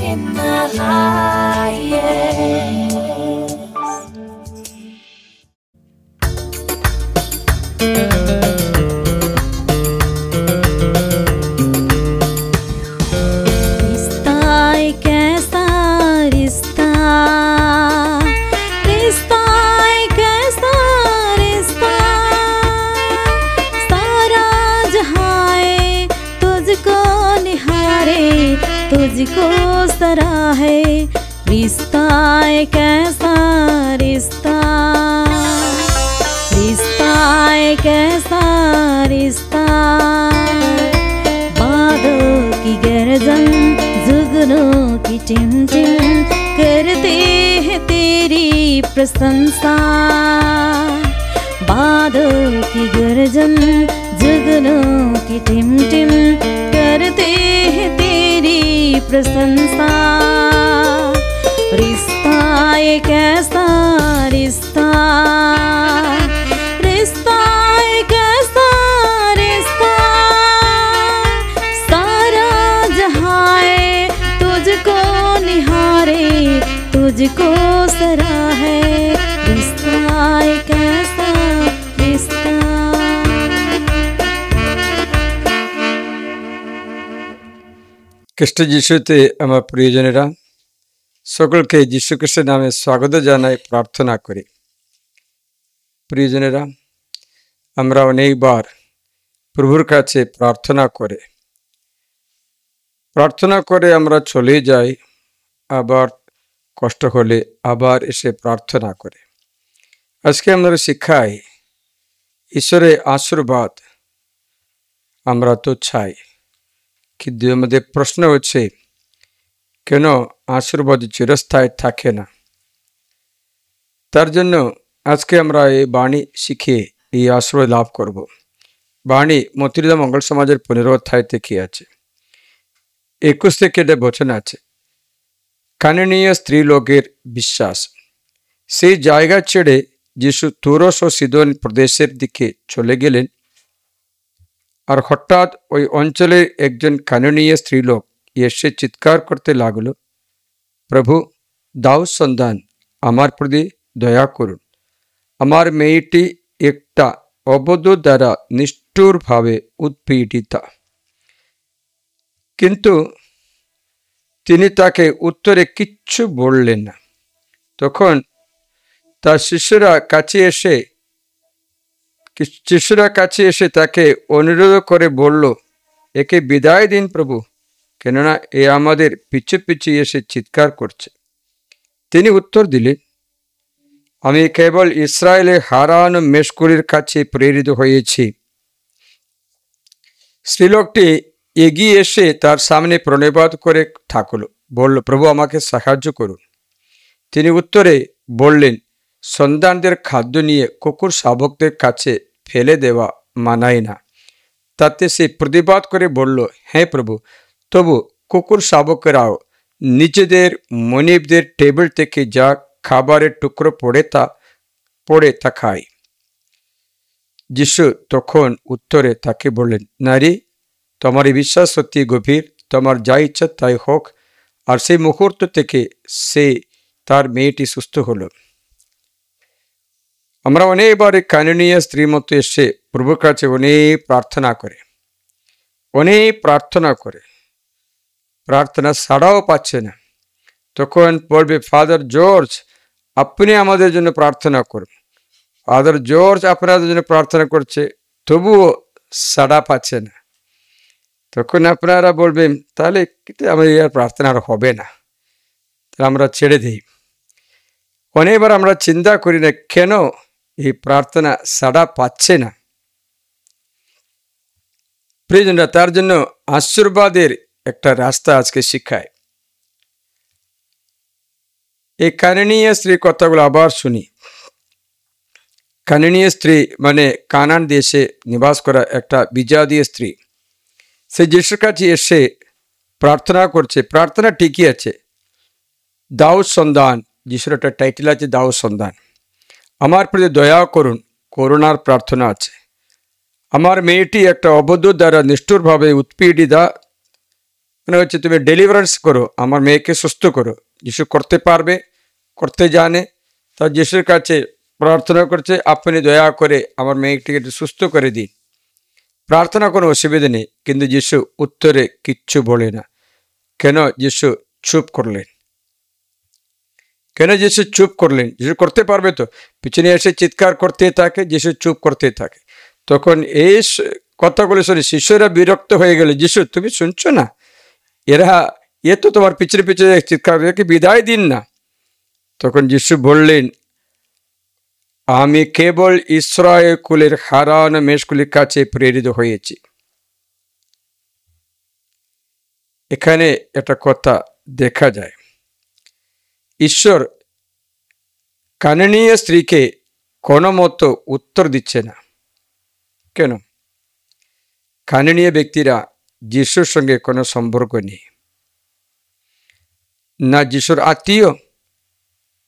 in the highest. तुझको सराहे रिश्ता एक ऐसा रिश्ता, रिश्ता एक ऐसा रिश्ता। बादल की गर्जन जुगनों की टिमटिम करते हैं तेरी प्रशंसा। बादल की गर्जन जुगनों की टिमटिम करते हैं तेरी प्रशंसा। रिश्ता एक ऐसा रिश्ता, रिश्ता एक ऐसा रिश्ता। सारा जहां तुझको निहारे तुझको सराहे। रिश्ता एक ऐसा रिश्ता। খ্রিস্ট যিশুতে আমার প্রিয়জনেরা, সকলকে যীশু খ্রিস্টের নামে স্বাগত জানাই, প্রার্থনা করি। প্রিয়জনেরা, আমরা অনেকবার প্রভুর কাছে প্রার্থনা করে আমরা চলে যাই, আবার কষ্ট হলে আবার এসে প্রার্থনা করে। আজকে আমরা শিখাই ঈশ্বরের আশীর্বাদ আমরা তো চাই, কিন্তু আমাদের প্রশ্ন হচ্ছে কেন আশীর্বাদ চিরস্থায়ী থাকে না। তার জন্য আজকে আমরা এই বাণী শিখে এই আশীর্বাদ লাভ করব। বাণী মতিরদা মঙ্গল সমাজের 15 অধ্যায়তে কি আছে, 21 থেকে বচন আছে। কানানীয় স্ত্রী লোকের বিশ্বাস। সেই জায়গা ছেড়ে যিশু তুরস ও সিদোন প্রদেশের দিকে চলে গেলেন। আর হঠাৎ ওই অঞ্চলের একজন কানানীয় স্ত্রীলোক এসে চিৎকার করতে লাগলো, প্রভু, দাউদ সন্তান, আমার প্রতি দয়া করুন। আমার মেয়েটি একটা অবধূত দ্বারা নিষ্ঠুরভাবে উৎপীড়িতা। কিন্তু তিনি তাকে উত্তরে কিচ্ছু বললেন না। তখন তার শিষ্যরা কাছে এসে তাকে অনুরোধ করে বলল, একে বিদায় দিন প্রভু, কেননা এ আমাদের পিছু পিছু এসে চিৎকার করছে। তিনি উত্তর দিলেন, আমি কেবল ইসরায়েলের হারানো মেষগুলির কাছে প্রেরিত হয়েছি। স্ত্রীলোকটি এগিয়ে এসে তার সামনে প্রণিপাত করে থাকলো, বলল, প্রভু আমাকে সাহায্য করুন। তিনি উত্তরে বললেন, সন্তানদের খাদ্য নিয়ে কুকুর শাবকদের কাছে ফেলে দেওয়া মানায় না। তাতে সে প্রতিবাদ করে বলল, হ্যাঁ প্রভু, তবু কুকুর শাবকেরাও নিজেদের মনিবদের টেবিল থেকে যা খাবারের টুকরো পড়ে তা খায়। যিশু তখন উত্তরে তাকে বললেন, নারী, তোমার এই বিশ্বাস সত্যি গভীর, তোমার যা ইচ্ছা তাই হোক। আর সেই মুহূর্ত থেকে তার মেয়েটি সুস্থ হলো। আমরা অনেকবার কানানীয় স্ত্রীর মতো এসে প্রভুর কাছে অনেক প্রার্থনা করে প্রার্থনা সাড়াও পাচ্ছে না। তখন বলবে, ফাদার জর্জ, আপনি আমাদের জন্য প্রার্থনা করুন। ফাদার জর্জ আপনাদের জন্য প্রার্থনা করছে, তবুও সাড়া পাচ্ছে না। তখন আপনারা বলবেন, তাহলে আমাদের আর প্রার্থনা আর হবে না, তাহলে আমরা ছেড়ে দিই। অনেকবার আমরা চিন্তা করি না কেন এই প্রার্থনা সাড়া পাচ্ছে না। প্রিয়জনরা, তার জন্য আশীর্বাদের একটা রাস্তা আজকে শিখায়। এই কানানীয় স্ত্রীর কথাগুলো আবার শুনি। কানানীয় স্ত্রী মানে কানান দেশে নিবাস করা একটা বিজাতীয় স্ত্রী। সে যিশুর কাছে এসে প্রার্থনা করছে। প্রার্থনা ঠিকই আছে, দাউদ সন্তান, যিশুর একটা টাইটেল আছে দাউদ সন্তান, আমার প্রতি দয়া করুন, করুণার প্রার্থনা আছে। আমার মেয়েটি একটা অবধূত দ্বারা নিষ্ঠুরভাবে উৎপীড়িতা, মনে হচ্ছে তুমি ডেলিভারেন্স করো, আমার মেয়েকে সুস্থ করো। যিশু করতে পারবে, করতে জানে। তা যিশুর কাছে প্রার্থনা করছে, আপনি দয়া করে আমার মেয়েটিকে একটু সুস্থ করে দিন। প্রার্থনা কোনো অসুবিধা নেই, কিন্তু যিশু উত্তরে কিচ্ছু বলে না। কেন যিশু চুপ করলেন? কেন যিশু চুপ করলেন? যিশু করতে পারবে তো, পিছনে এসে চিৎকার করতে থাকে, যিশু চুপ করতে থাকে। তখন এই কথাগুলো শুনে শিষ্যরা বিরক্ত হয়ে গেল, যিশু তুমি শুনছো না? এ তো তোমার পিছনে পিছনে চিৎকার করে, বিদায় দিন না। তখন যিশু বললেন, আমি কেবল ইসরায়েল কুলের হারানো মেষগুলির কাছে প্রেরিত হয়েছি। এখানে একটা কথা দেখা যায়, ঈশ্বর কানানীয় স্ত্রীকে কোনো মতো উত্তর দিচ্ছে না। কেন? কানানীয় ব্যক্তিরা যিশুর সঙ্গে কোনো সম্পর্ক নেই, না যিশুর আত্মীয়,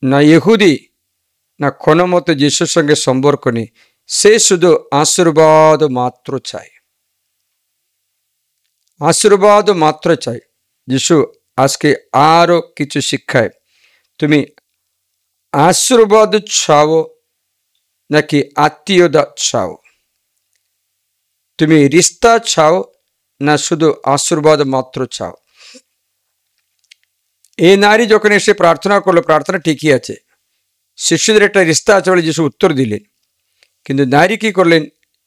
না ইহুদি, না কোনো মতো যিশুর সঙ্গে সম্পর্ক নেই। সে শুধু আশীর্বাদ মাত্র চায়, আশীর্বাদ মাত্র চায়। যিশু আজকে আরো কিছু শিক্ষায়, তুমি আশীর্বাদ চাও নাকি আত্মীয়তা চাও? তুমি রিস্তা চাও না শুধু আশীর্বাদ মাত্র চাও? এই নারী যখন এসে প্রার্থনা করলো, প্রার্থনা ঠিকই আছে, শিষ্যদের একটা রিস্তা আছে বলে যিশু উত্তর দিলেন। কিন্তু নারী কি করলেন?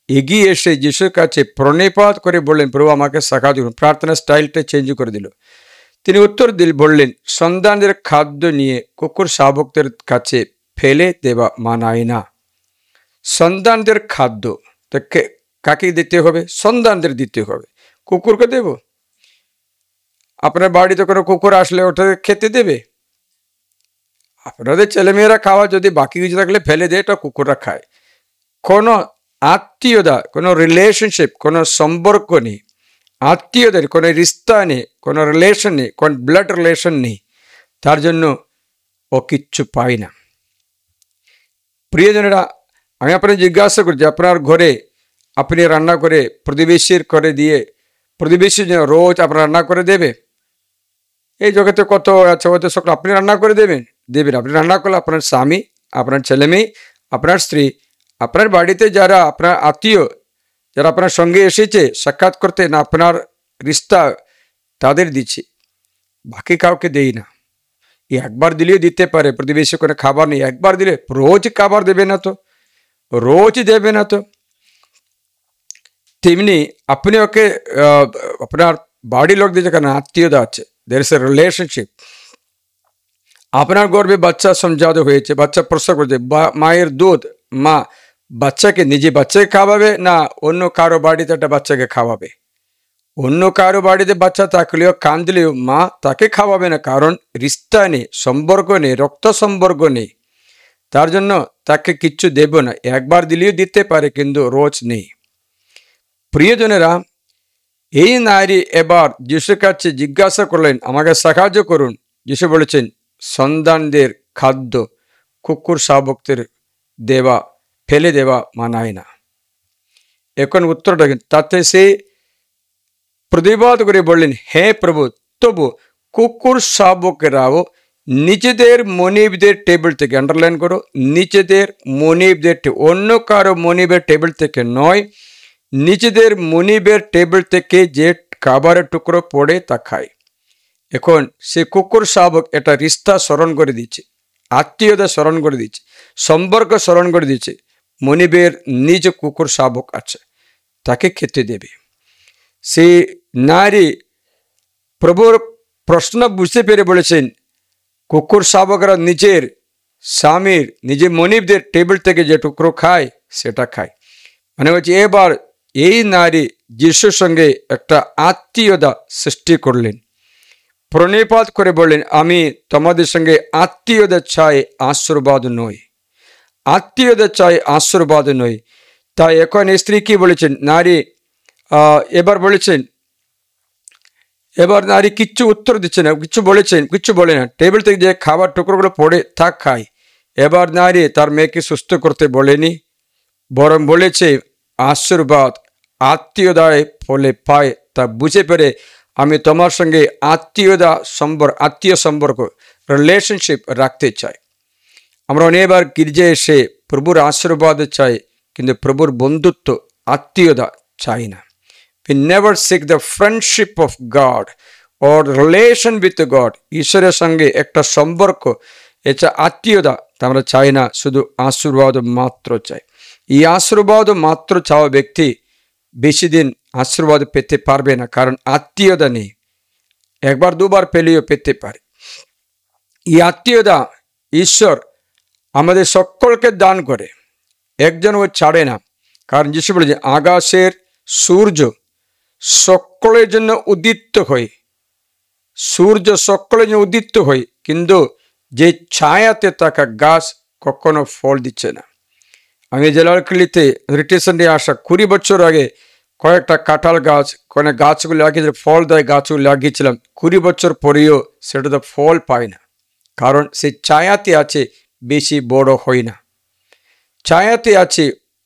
এগিয়ে এসে যিশুর কাছে প্রণিপাত করে বললেন, প্রভু আমাকে সাক্ষাৎ করুন। প্রার্থনার স্টাইলটা চেঞ্জ করে দিল। তিনি উত্তর বললেন, সন্তানদের খাদ্য নিয়ে কুকুর শাবকদের কাছে ফেলে দেওয়া মানায় না। সন্তানদের খাদ্য তো কাকে দিতে হবে? সন্তানদের দিতে হবে। কুকুরকে দেব? আপনার বাড়িতে কোনো কুকুর আসলে ওটা খেতে দেবে? আপনাদের ছেলেমেয়েরা খাওয়া, যদি বাকি কিছু থাকলে ফেলে দেয়, এটা কুকুররা খায়। কোনো আত্মীয়তা, কোনো রিলেশনশিপ, কোনো সম্পর্ক নেই, আত্মীয়দের কোনো রিস্তা নেই, কোনো রিলেশন নেই, কোন ব্লাড রিলেশন নেই, তার জন্য ও কিচ্ছু পায় না। প্রিয়জনেরা, আমি আপনাকে জিজ্ঞাসা করছি, আপনার ঘরে আপনি রান্না করে প্রতিবেশীর করে দিয়ে, প্রতিবেশী যেন রোজ আপনার রান্না করে দেবে? এই জগতে কত আছে, হয়তো সকল আপনি রান্না করে দেবেন? দেবেন। আপনি রান্না করলে আপনার স্বামী, আপনার ছেলে মেয়ে, আপনার স্ত্রী, আপনার বাড়িতে যারা আপনার আত্মীয়, যারা আপনার সঙ্গে এসেছে সাক্ষাৎ করতে, না আপনার রিস্তা, তাদের দিচ্ছে, বাকি কাউকে দেই না। একবার দিলেও দিতে পারে, প্রতিবেশী কোনো খাবার নেই, একবার দিলে, রোজ খাবার দেবে না তো, রোজ দেবে না তো। তেমনি আপনি ওকে আপনার বাড়ির লোকদের যেখানে আত্মীয়তা আছে, দের ইজ এ রিলেশনশিপ। আপনার গর্ভে বাচ্চা সঞ্জাত হয়েছে, বাচ্চা প্রসব করেছে, মায়ের দুধ মা বাচ্চাকে, নিজে বাচ্চাকে খাওয়াবে না অন্য কারো বাড়িতে একটা বাচ্চাকে খাওয়াবে? অন্য কারো বাড়িতে বাচ্চা থাকলেও কাঁদলেও মা তাকে খাওয়াবে না, কারণ রিস্তা নেই, সম্পর্ক নেই, রক্ত সম্পর্ক নেই। তার জন্য তাকে কিচ্ছু দেব না। একবার দিলেও দিতে পারে, কিন্তু রোজ নেই। প্রিয়জনেরা, এই নারী এবার যিশুর কাছে জিজ্ঞাসা করলেন, আমাকে সাহায্য করুন। যিশু বলেছেন, সন্তানদের খাদ্য কুকুর শাবকদের দেওয়া, ফেলে দেওয়া মানায় না। এখন উত্তরটা, তাতে সে প্রতিবাদ করে বললেন, হে প্রভু, তবু কুকুর শাবকেরাও নিজেদের মনিবদের টেবিল থেকে, আন্ডারলাইন করো, নিজেদের মনিবদের, অন্য কারো মনিবের টেবিল থেকে নয়, নিজেদের মনিবের টেবিল থেকে যে খাবারের টুকরো পড়ে তা খায়। এখন সে কুকুর শাবক এটা রিস্তা স্মরণ করে দিচ্ছে, আত্মীয়তা স্মরণ করে দিচ্ছে, সম্পর্ক স্মরণ করে দিচ্ছে। মনিবের নিজ কুকুর শাবক আছে, তাকে খেতে দেবে। সেই নারী প্রভুর প্রশ্ন বুঝতে পেরে বলেছেন, কুকুর শাবকরা নিজের স্বামীর, নিজের মনিবদের টেবিল থেকে যে টুকরো খায় সেটা খায়। মানে হচ্ছে এবার এই নারী যিশুর সঙ্গে একটা আত্মীয়তা সৃষ্টি করলেন, প্রণিপাত করে বললেন, আমি তোমাদের সঙ্গে আত্মীয়তা চাই, আশীর্বাদ নয়। আত্মীয়তা চাই, আশীর্বাদ নয়। তাই এখন স্ত্রী কি বলেছেন? নারী এবার বলেছেন, এবার নারী কিচ্ছু উত্তর দিচ্ছে না, কিছু বলেছেন, কিচ্ছু বলে না, টেবিল থেকে যে খাবার টুকরোগুলো পড়ে থাক খায়। এবার নারী তার মেয়েকে সুস্থ করতে বলেনি, বরং বলেছে আশীর্বাদ আত্মীয়তায় ফলে পায়, তা বুঝে পেরে আমি তোমার সঙ্গে আত্মীয় সম্পর্ক রিলেশনশিপ রাখতে চাই। আমরা অনেকবার গির্জায় এসে প্রভুর আশীর্বাদ চাই, কিন্তু প্রভুর বন্ধুত্ব, আত্মীয়তা চাই না। We never seek the friendship of God or relation with God. ঈশ্বরের সঙ্গে একটা সম্পর্ক, এটা আত্মীয়তা আমরা চাই না, শুধু আশীর্বাদ মাত্র চাই। এই আশীর্বাদ মাত্র চাওয়া ব্যক্তি বেশি দিন আশীর্বাদ পেতে পারবে না, কারণ আত্মীয়তা নেই। একবার দুবার পেলেও পেতে পারে। এই আত্মীয়তা ঈশ্বর আমাদের সকলকে দান করে, একজনও ছাড়ে না। কারণ যিশু বলে যে আকাশের সূর্য সকলের জন্য উদিত হয়, সূর্য সকলের জন্য উদিত হয়, কিন্তু যে ছায়াতে থাকা গাছ কখনো ফল দিচ্ছে না। আমি জেলারখালিতে রিটেশনে আসা 20 বছর আগে কয়েকটা কাঁঠাল গাছ, কয়েক গাছগুলো লাগিয়ে ফল দেয় গাছগুলো লাগিয়েছিলাম। 20 বছর পরেও সেটা তো ফল পায় না, কারণ সে ছায়াতে আছে, বেশি বড় হয় না। ছায়াতে আছে,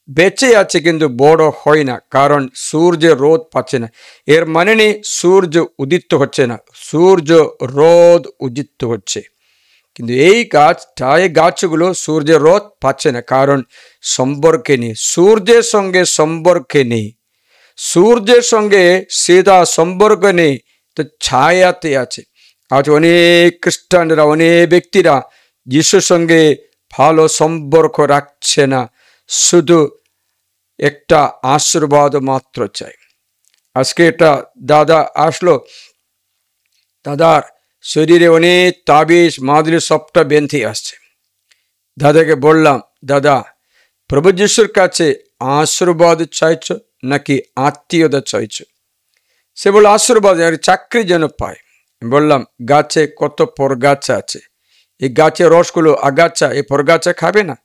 বেঁচে আছে, কিন্তু বড় হয় না, কারণ সূর্যের রোদ পাচ্ছে না। এর মানে নেই সূর্য উদিত হচ্ছে না, সূর্য রোদ উদিত হচ্ছে, কিন্তু এই গাছগুলো সূর্যের রোদ পাচ্ছে না, কারণ সম্পর্কে নেই, সূর্যের সঙ্গে সম্পর্কে নেই, সূর্যের সঙ্গে সিধা সম্পর্ক নেই, তো ছায়াতে আছে। আজ অনেক খ্রিস্টানরা, অনেক ব্যক্তিরা যিশুর সঙ্গে ভালো সম্পর্ক রাখছে না, শুধু একটা আশীর্বাদ মাত্র চাই। আজকে একটা দাদা আসলো, দাদার শরীরে অনেক তাবিজ মাদুলি সবটা বেঁধে আসছে। দাদাকে বললাম, দাদা প্রভু যিশুর কাছে আশীর্বাদ চাইছ নাকি আত্মীয়তা চাইছ? সে বলল আশীর্বাদ, আর চাকরি যেন পায়। বললাম গাছে কত পরগাছা আছে, এই গাছের রসগুলো আগাছা, এই পরগাছা খাবে না?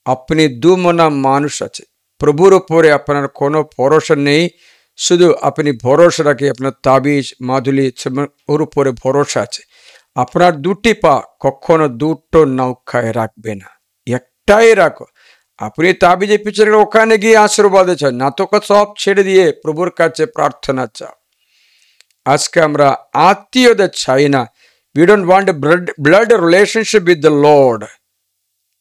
আপনি দুমনা মানুষ আছে, প্রভুর উপরে আপনার কোনো ভরসা নেই, শুধু আপনি ভরসা রাখে আপনার তাবিজ মাদুলি, ওর উপরে ভরসা আছে। আপনার দুটি পা কখনো দুটো নৌকায় রাখবে না, একটাই রাখো। আপনি তাবিজের পিছনে ওখানে গিয়ে আশীর্বাদ চান না, তো সব ছেড়ে দিয়ে প্রভুর কাছে প্রার্থনা চাও। আজকে আমরা আত্মীয়তা চাই না। We don't want a blood relationship with the Lord,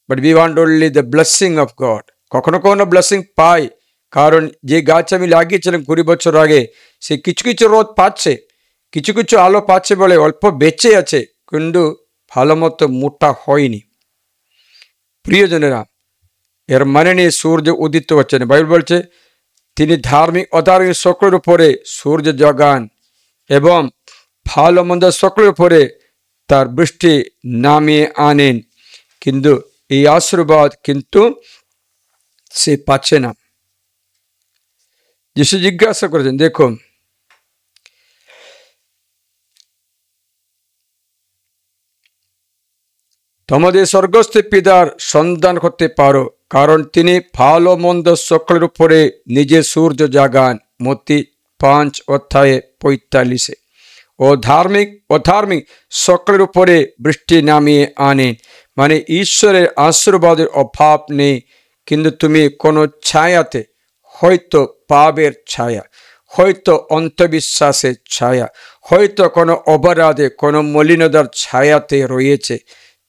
but we want only the blessing of God. কখনো কখনো ব্লেসিং পাই, কারণ যে গাছ আমি লাগিয়েছিলাম 20 বছর আগে, সে কিছু কিছু রোদ পাচ্ছে, কিছু কিছু আলো পাচ্ছে বলে অল্প বেঁচে আছে, কিন্তু ভালো মতো মোটা হয়নি। প্রিয়জনেরা, এর মানে নিয়ে সূর্য উদিত হচ্ছে না। বাইবেল বলছে তিনি ধার্মিক অধার্মিক সকলের উপরে সূর্য জগান এবং ভালো মন্দ সকলের উপরে তার বৃষ্টি নামিয়ে আনেন, কিন্তু এই আশীর্বাদ কিন্তু সে পাচ্ছে না। যিশু জিজ্ঞাসা করেছেন, দেখুন তোমাদের স্বর্গস্থ পিতার সন্তান হতে পারো, কারণ তিনি ভালো মন্দ সকলের উপরে নিজে সূর্য জাগান, মত্তি 5:45। ও অধার্মিক সকলের উপরে বৃষ্টি নামিয়ে আনেন। মানে ঈশ্বরের আশীর্বাদের অভাব নেই, কিন্তু তুমি কোনো ছায়াতে, হয়তো পাপের ছায়া, হয়তো অন্ধবিশ্বাসের ছায়া, হয়তো কোনো অপরাধে, কোনো মলিনতার ছায়াতে রয়েছে,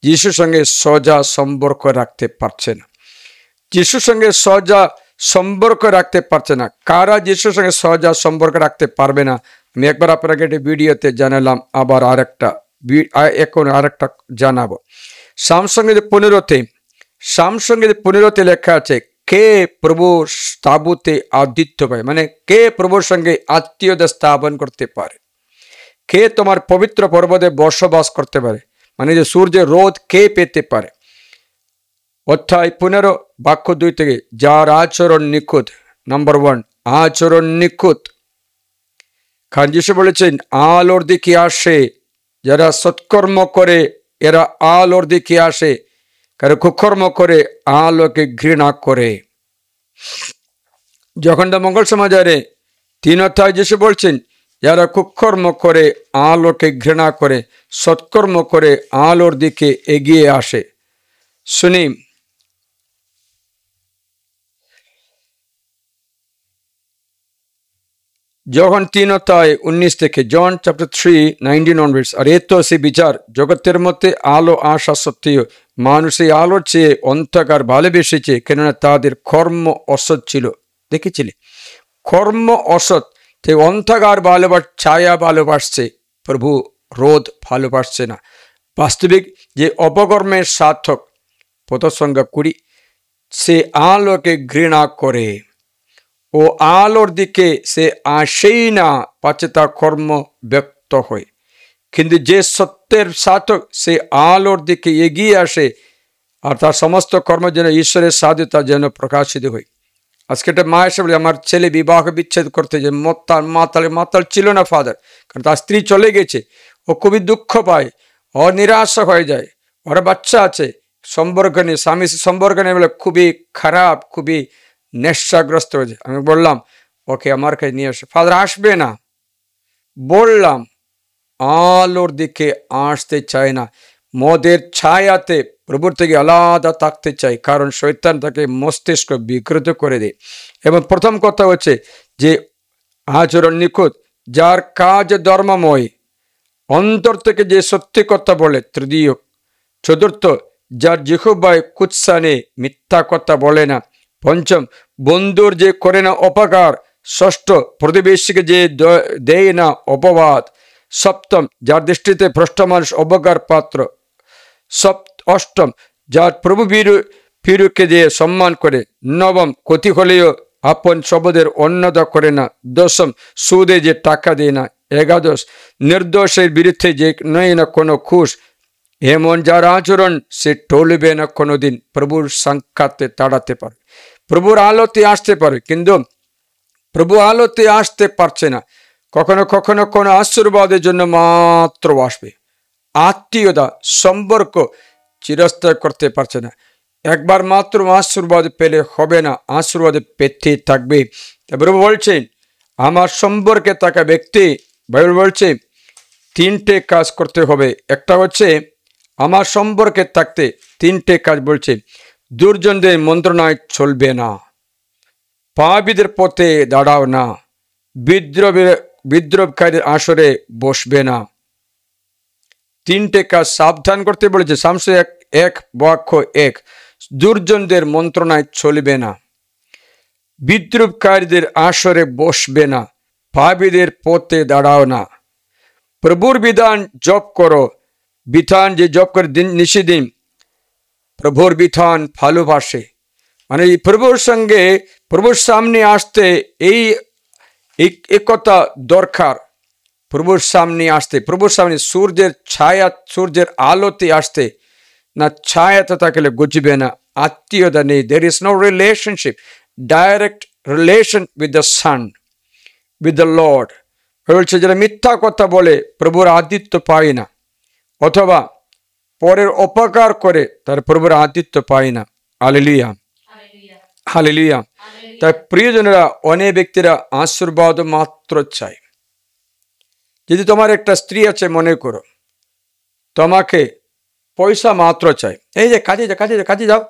যিশুর সঙ্গে সোজা সম্পর্ক রাখতে পারছে না। যিশুর সঙ্গে সোজা সম্পর্ক রাখতে পারছে না। কারা যিশুর সঙ্গে সোজা সম্পর্ক রাখতে পারবে না? আমি একবার আপনাকে একটা ভিডিওতে জানালাম, আবার এখন আরেকটা জানাবো। সামসংগীত 15 লেখা আছে, কে প্রভু তাঁবুতে আদিত্য পায়, মানে কে প্রভুর সঙ্গে আত্মীয়তা স্থাপন করতে পারে, কে তোমার পবিত্র পর্বতে বসবাস করতে পারে, মানে যে সূর্যের রোদ কে পেতে পারে। অধ্যায় 15 বাক্য 2 থেকে, যার আচরণ নিখুঁত, নাম্বার 1 আচরণ নিখুঁত। কারণ যিশু বলেছেন আলোর দিকে আসে যারা সৎকর্ম করে, এরা আলোর দিকে আসে, কারণ কুকর্ম করে আলোকে ঘৃণা করে। যখন মঙ্গল সমাচারে 3 অধ্যায় যিশু বলছেন যারা কুকর্ম করে আলোকে ঘৃণা করে, সৎকর্ম করে আলোর দিকে এগিয়ে আসে। শুনি, যখন 3:19 থেকে, জন চ্যাপ্টার 3:19 অনওয়ার্ডস, আর এ তো সে বিচার, জগতের মধ্যে আলো আসা সত্ত্বেও মানুষ এই আলোর চেয়ে অন্ধকার ভালোবেসেছে, কেননা তাদের কর্ম অসৎ ছিল। দেখেছিলে, কর্ম অসৎ, সে অন্ধকার ছায়া ভালোবাসছে, প্রভু রোদ ভালোবাসছে না। বাস্তবিক যে অপকর্মের সার্থক, প্রসঙ্গ 20, সে আলোকে ঘৃণা করে ও আলোর দিকে সে আসেই না, পাছে তার কর্ম ব্যক্ত হয়। কিন্তু যে সত্যের সার্থক, সে আলোর দিকে এগিয়ে আসে, আর তার সমস্ত কর্ম যেন ঈশ্বরের সাধুতা যেন প্রকাশিত হয়। আজকে একটা মা এসে বলে, আমার ছেলে বিবাহ বিচ্ছেদ করতে, যে মাতাল ছিল না ফাদার, কারণ তার স্ত্রী চলে গেছে। ও খুবই দুঃখ পায়, ও নিরাশা হয়ে যায়, ওর বাচ্চা আছে, সম্পর্ক নেই, স্বামী সম্পর্ক নেই বলে খুবই খারাপ, খুবই নেশাগ্রস্ত হয়েছে। আমি বললাম, ওকে আমার কাছে নিয়ে আসে। ফাদার আসবে না, বললাম আলোর দিকে আসতে চায় না, মদের ছায়াতে প্রভুর থেকে আলাদা থাকতে চাই, কারণ শয়তান তাকে মস্তিষ্ক বিকৃত করে দেয়। এবং প্রথম কথা হচ্ছে যে আচরণ নিখুঁত, যার কাজ ধর্মময়, অন্তর থেকে যে সত্যি কথা বলে। তৃতীয়। চতুর্থ, যার জিহ্বায় কুৎসা নেই, মিথ্যা কথা বলে না। পঞ্চম, বন্ধুর যে করে না অপকার। ষষ্ঠ, প্রতিবেশীকে যে দেয় না অপবাদ। সপ্তম, যার দৃষ্টিতে ভ্রষ্ট মানুষ অবজ্ঞার পাত্র। অষ্টম, যার প্রভু ভীরুকে দিয়ে সম্মান করে। নবম, ক্ষতি হলেও আপন শব্দের অন্যতা করে না। দশম, সুদে যে টাকা দেয় না। একাদশ, নির্দোষের বিরুদ্ধে যে নয় না কোনো খুশ। এমন যার আচরণ, সে টলবে না কোনোদিন, প্রভুর সাক্ষাতে দাঁড়াতে পারে, প্রভুর আলোতে আসতে পারে। কিন্তু প্রভু আলোতে আসতে পারছে না, কখনো কখনো কোনো আশীর্বাদের জন্য মাত্র আসবে। আত্মীয়তা সম্পর্ক চিরস্থায়ী করতে পারছে না। একবার মাত্র আশীর্বাদ পেলে হবে না, আশীর্বাদ পেতে থাকবে। প্রভু বলছেন, আমার সম্পর্কে থাকা ব্যক্তি, বাইবেল বলছে 3টে কাজ করতে হবে। একটা হচ্ছে আমার সম্পর্কে থাকতে 3টে কাজ বলছে। দুর্জনদের মন্ত্রণায় চলবে না, পাপীদের পথে দাঁড়াও না, বিদ্রোহকারীদের আসরে বসবে না। 3টে কাজ সাবধান করতে বলেছে। শামসে 1:1, দুর্জনদের মন্ত্রণায় চলবে না, বিদ্রোহকারীদের আসরে বসবে না, পাপীদের পথে দাঁড়াও না। প্রভুর বিধান জপ করো। বিধান যে জপ করে নিষিদিন, প্রভুর বিধান ভালোবাসে। মানে এই প্রভুর সঙ্গে, প্রভুর সামনে আসতে এই কথা দরকার। প্রভুর সামনে আসতে, প্রভুর সামনে সূর্যের ছায়া, সূর্যের আলোতে আসতে না, ছায়াতে থাকলে গুজবে না, আত্মীয়তা নেই। There is no relationship, direct relation with the son, with the lord. বলছে যারা মিথ্যা কথা বলে প্রভুর আদিত্য পায় না, অথবা পরের অপকার করে তার প্রভুর আদিত্য পায় না। Hallelujah, hallelujah. তাই প্রিয়জনেরা, অনেক ব্যক্তিরা আশীর্বাদ মাত্র চায়। যদি তোমার একটা স্ত্রী আছে, মনে করো তোমাকে পয়সা মাত্র চাই, এই যে কাজে যাও,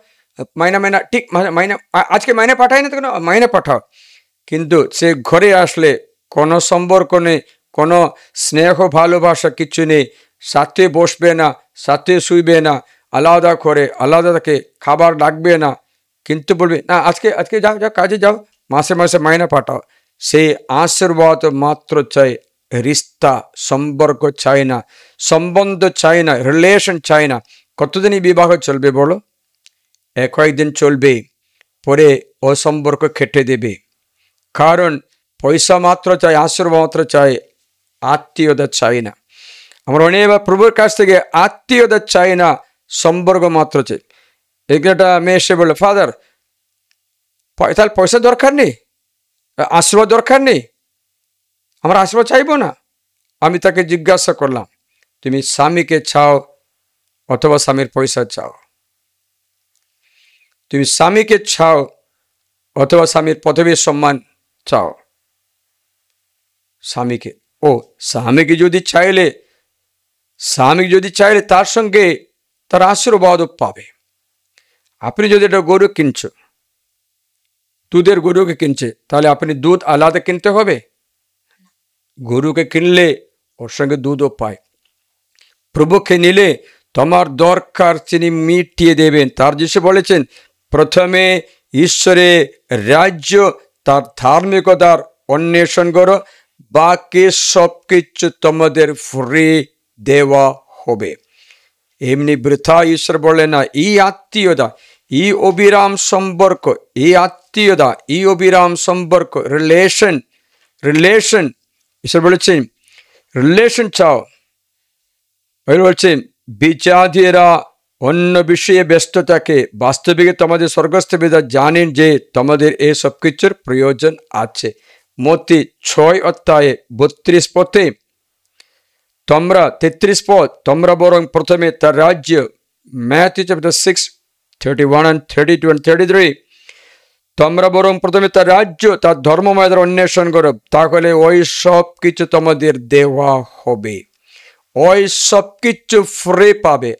মাইনা ঠিক মাইনা, আজকে মাইনে পাঠাই না তো, কেন মাইনে পাঠাও। কিন্তু সে ঘরে আসলে কোনো সম্পর্ক নেই, কোনো স্নেহ ভালোবাসা কিছু নেই, সাথে বসবে না, সাথে শুইবে না, আলাদা করে আলাদা থাকে, খাবার লাগবে না, কিন্তু বলবে না আজকে যাও কাজে যাও, মাসে মাসে মাইনে পাঠাও। সেই আশীর্বাদ মাত্র চাই, রিস্তা সম্পর্ক চাই না, সম্বন্ধ চাই না, রিলেশন চাই না। কতদিনই বিবাহ চলবে বলো? কয়েকদিন চলবে, পরে ও সম্পর্ক কেটে দেবে। কারণ পয়সা মাত্র চাই, আশীর্বাদ মাত্র চাই, আত্মীয়তা চাই না। আমরা অনেক প্রভুর কাছ থেকে আত্মীয়তা চাই না, সম্পর্ক মাত্র চাই। একটা মেয়ে এসে বললো, ফাদার তাহলে পয়সা দরকার নেই, আশীর্বাদ দরকার নেই, আমরা আশীর্বাদ চাইবো না। আমি তাকে জিজ্ঞাসা করলাম, তুমি স্বামীকে চাও অথবা স্বামীর পয়সা চাও? তুমি স্বামীকে চাও অথবা স্বামীর পদবী সম্মান চাও? স্বামীকে। ও স্বামীকে যদি চাইলে তার সঙ্গে তার আশীর্বাদও পাবে। আপনি যদি একটা গরু কিনছো, দুধের গরুকে কিনছে, তাহলে আপনি দুধ আলাদা কিনতে হবে? গরুকে কিনলে ওর সঙ্গে দুধও পায়। প্রভুকে নিলে তোমার দরকার তিনি মিটিয়ে দেবেন। তার যিশু বলেছেন, প্রথমে ঈশ্বরের রাজ্য তার ধার্মিকতার অন্বেষণ করো, বাকি সব কিছু তোমাদের ফ্রি দেওয়া হবে। এমনি বৃথা ঈশ্বর বলে না। এই আত্মীয়তা, এই অবিরাম সম্পর্ক, এই আত্মীয়তা, এই অবিরাম সম্পর্ক, রিলেশন ঈশ্বর বলেছেন রিলেশন চাও। বলছেন বিচারীরা অন্য বিষয়ে ব্যস্ত থাকে, বাস্তবিক তোমাদের স্বর্গস্থ পিতা জানেন যে তোমাদের এই সব কিছুর প্রয়োজন আছে। মতি 6 অধ্যায়ে 32 পথে তোমরা 33 পদ, তোমরা বরং প্রথমে তার রাজ্য, ম্যাথিউ চ্যাপ্টার 6 31 and 32 and 33, তোমরা বরং প্রথমে তার রাজ্য তার ধর্মময়ের অন্বেষণ করো, তাহলে ওই সব কিছু তোমাদের দেওয়া হবে। ওই সব কিছু ফ্রি পাবে।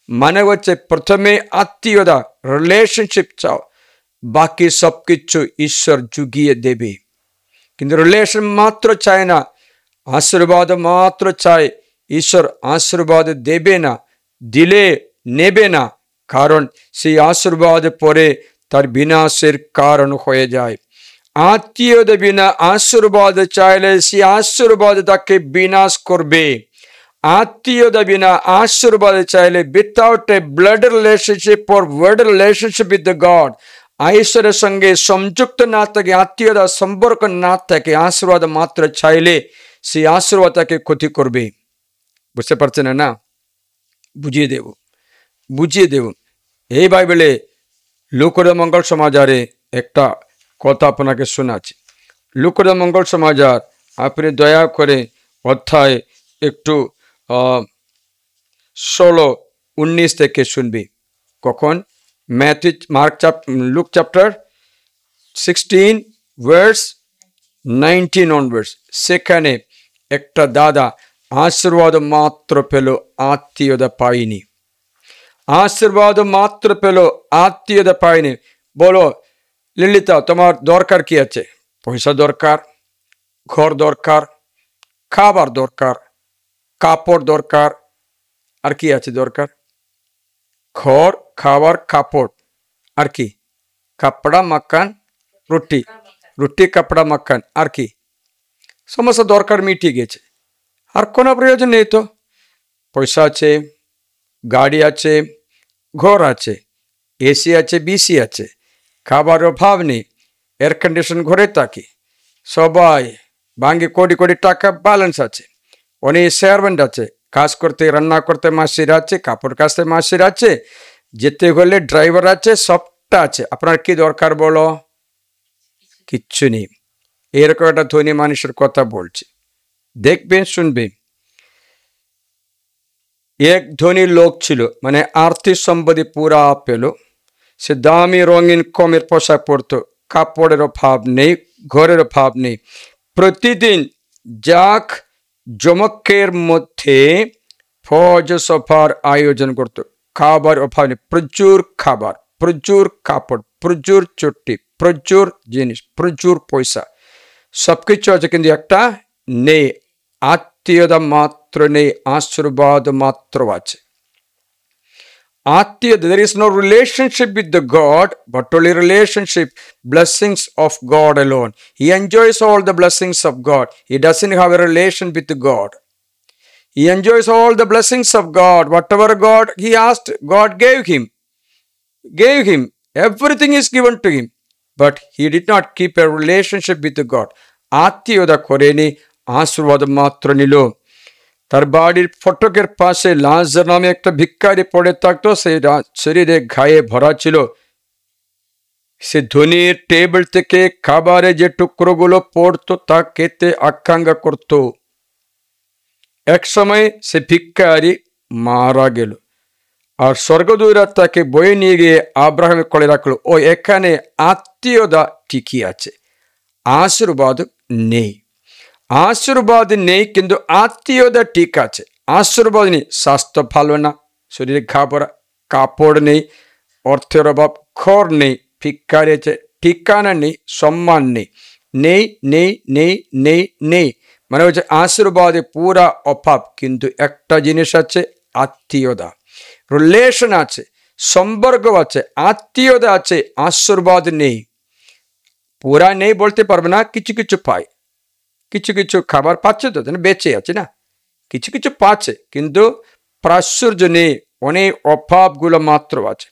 মানে হচ্ছে প্রথমে আত্মীয়তা, রিলেশনশিপ চাও, বাকি সব কিছু ঈশ্বর জুগিয়ে দেবে। কিন্তু রিলেশন মাত্র চায় না, আশীর্বাদ মাত্র চায়। ঈশ্বর আশীর্বাদ দেবে না, দিলে নেবে না, কারণ সেই আশীর্বাদ পরে তার বিনাশের কারণ হয়ে যায়। আত্মীয়তা বিনা আশীর্বাদ চাইলে সেই আশীর্বাদ তাকে বিনাশ করবে। আত্মীয়তা বিনা আশীর্বাদ চাইলে, without A blood relationship or word relationship with the God, ঈশ্বরের সঙ্গে সংযুক্ত না থাকে, আত্মীয়তা সম্পর্ক না থাকে, আশীর্বাদ মাত্র চাইলে সেই আশীর্বাদ তাকে ক্ষতি করবে। বুঝতে পারছেন না? বুঝিয়ে দেব। এই বাইবেলে লুকার মঙ্গল সমাচারে একটা কথা আপনাকে শোনাচ্ছি। লুকার মঙ্গল সমাচার আপনি দয়া করে অধ্যায় একটু 16-19 থেকে শুনবি। কখন? Look chapter 16 verse 19 onwards। সেখানে একটা দাদা আশীর্বাদ মাত্র পেল, আত্মীয়তা পায়নি। আশীর্বাদ মাত্র পেল, আত্মীয়তা পায়নি। বলো লিলিতা, তোমার দরকার কি আছে? পয়সা দরকার, ঘর দরকার, খাবার দরকার, কাপড় দরকার, আর কি আছে দরকার? ঘর, খাবার, কাপড়, আর কি? কাপড়া মাকান, রুটি কাপড়া মাকান, আর কি? সমস্ত দরকার মিটে গেছে, আর কোনো প্রয়োজন নেই। তো পয়সা আছে, গাড়ি আছে, ঘর আছে, এসি আছে, বিসি আছে, খাবার অভাব নেই, এয়ার কন্ডিশন ঘরে থাকি, সবাই ব্যাঙ্কে কোটি কোটি টাকা ব্যালেন্স আছে, অনেক সার্ভেন্ট আছে, কাজ করতে রান্না করতে মাসির আছে, কাপড় কাচতে মাসির আছে, যেতে হলে ড্রাইভার আছে, সবটা আছে। আপনার কি দরকার বলো? কিচ্ছু নেই। এরকম একটা ধনী মানুষের কথা বলছি, দেখবেন, শুনবেন। এক ধনী লোক ছিল, মানে আর্থিক সম্পত্তি পুরা পেল। সে দামি রঙিন কমের পোশাক পরতো, কাপড়ের অভাব নেই, ঘরের অভাব নেই। প্রতিদিন জাক জমকের মধ্যে ফৌজ সভার আয়োজন করত। খাবার অভাব নেই, প্রচুর খাবার, প্রচুর কাপড়, প্রচুর চুটি, প্রচুর জিনিস, প্রচুর পয়সা, সবকিছু আছে, কিন্তু একটা নেই, আত্মীয়তা মাত্র নেই, আশীর্বাদ মাত্র আছে। আত্মীয়তা, there is no relationship with the God, but only relationship, blessings of God alone. He enjoys all the blessings of God. He doesn't have a relation with God. He enjoys all the blessings of God. Whatever God he asked, God gave him. Everything is given to him. But he did not keep a relationship with God. আত্মীয়তা করেনি, আশীর্বাদ মাত্র নিল। তার বাড়ির ফটকের পাশে Lazar নামে একটা ভিক্ষারি পড়ে থাকতো, সেই শরীরে ঘায়ে ভরা ছিল। সে ধনীর টেবিল থেকে খাবারে যে টুকরোগুলো পড়তো তা খেতে আকাঙ্ক্ষা করত। এক সময় সে ভিক্ষারি মারা গেল, আর স্বর্গদূতরা তাকে বয়ে নিয়ে গিয়ে আব্রাহামের কোলে রাখলো। ও এখানে আত্মীয়তা ঠিকই আছে, আশীর্বাদ নেই। আশীর্বাদ নেই, কিন্তু আত্মীয়তা ঠিক আছে। আশীর্বাদ নেই, স্বাস্থ্য ভালো না, শরীরে ঘাবড়া, কাপড় নেই, অর্থের অভাব, ঘর নেই, ভিক্ষারি আছে, ঠিকানা নেই, সম্মান নেই, নেই নেই নেই নেই নেই। মানে হচ্ছে আশীর্বাদে পুরা অভাব, কিন্তু একটা জিনিস আছে, আত্মীয়তা, রিলেশন আছে, সম্পর্ক আছে, আত্মীয়তা আছে, আশীর্বাদ নেই। পুরা নেই বলতে পারবে না, কিছু কিছু পায়, কিছু কিছু খাবার পাচ্ছে তো, বেঁচে আছে না, কিছু কিছু পাচ্ছে, কিন্তু প্রাচুর্য নেই, অনেক অভাবগুলো মাত্র আছে।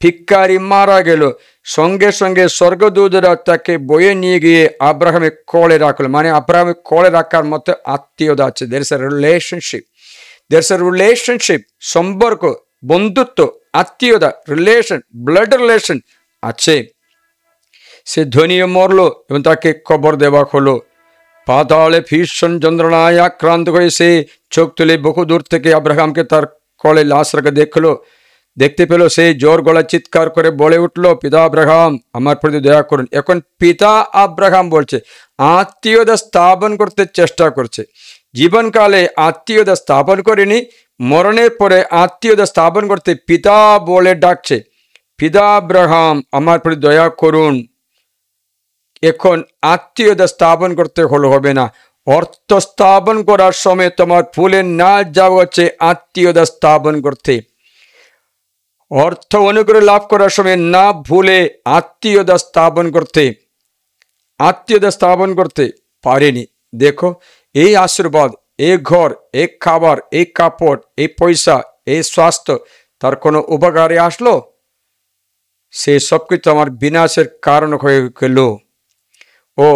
ভিক্ষারি মারা গেল, সঙ্গে সঙ্গে স্বর্গদূতরা তাকে বয়ে নিয়ে গিয়ে আব্রাহামের কোলে রাখলো, মানে আব্রাহামের কোলে রাখার মতো আত্মীয়তা আছে। There is a relationship, there is a relationship, সম্পর্ক, বন্ধুত্ব, আত্মীয়তা, রিলেশন, ব্লাড রিলেশন আছে। সে ধনীও মরলো এবং তাকে কবর দেওয়া হলো। পাতালে ভীষণ যন্ত্রণায় আক্রান্ত হয়ে সে চোখ তুলে বহু দূর থেকে আব্রাহামকে তার কোলে লাশ রেখে দেখতে পেল। সে জোর গলা চিৎকার করে বলে উঠল, পিতা আব্রাহাম, আমার প্রতি দয়া করুন। এখন পিতা আব্রাহাম বলছে, আত্মীয়তা স্থাপন করতে চেষ্টা করছে। জীবনকালে আত্মীয়তা স্থাপন করেনি, মরণের পরে আত্মীয়তা স্থাপন করতে পিতা বলে ডাকছে, পিতা আব্রাহাম, আমার প্রতি দয়া করুন। এখন আত্মীয়তা স্থাপন করতে হবে না, অর্থ স্থাপন করার সময় তোমার ভুলে না যাওয়া হচ্ছে আত্মীয়তা স্থাপন করতে। অর্থ অনুগ্রহ লাভ করার সময় না ভুলে আত্মীয়তা স্থাপন করতে পারেনি। দেখো, এই আশীর্বাদ, এই ঘর, এই খাবার, এই কাপড়, এই পয়সা, এই স্বাস্থ্য, তার কোনো উপকারে আসলো? সে সবকিছু আমার বিনাশের কারণ হয়ে গেল। ও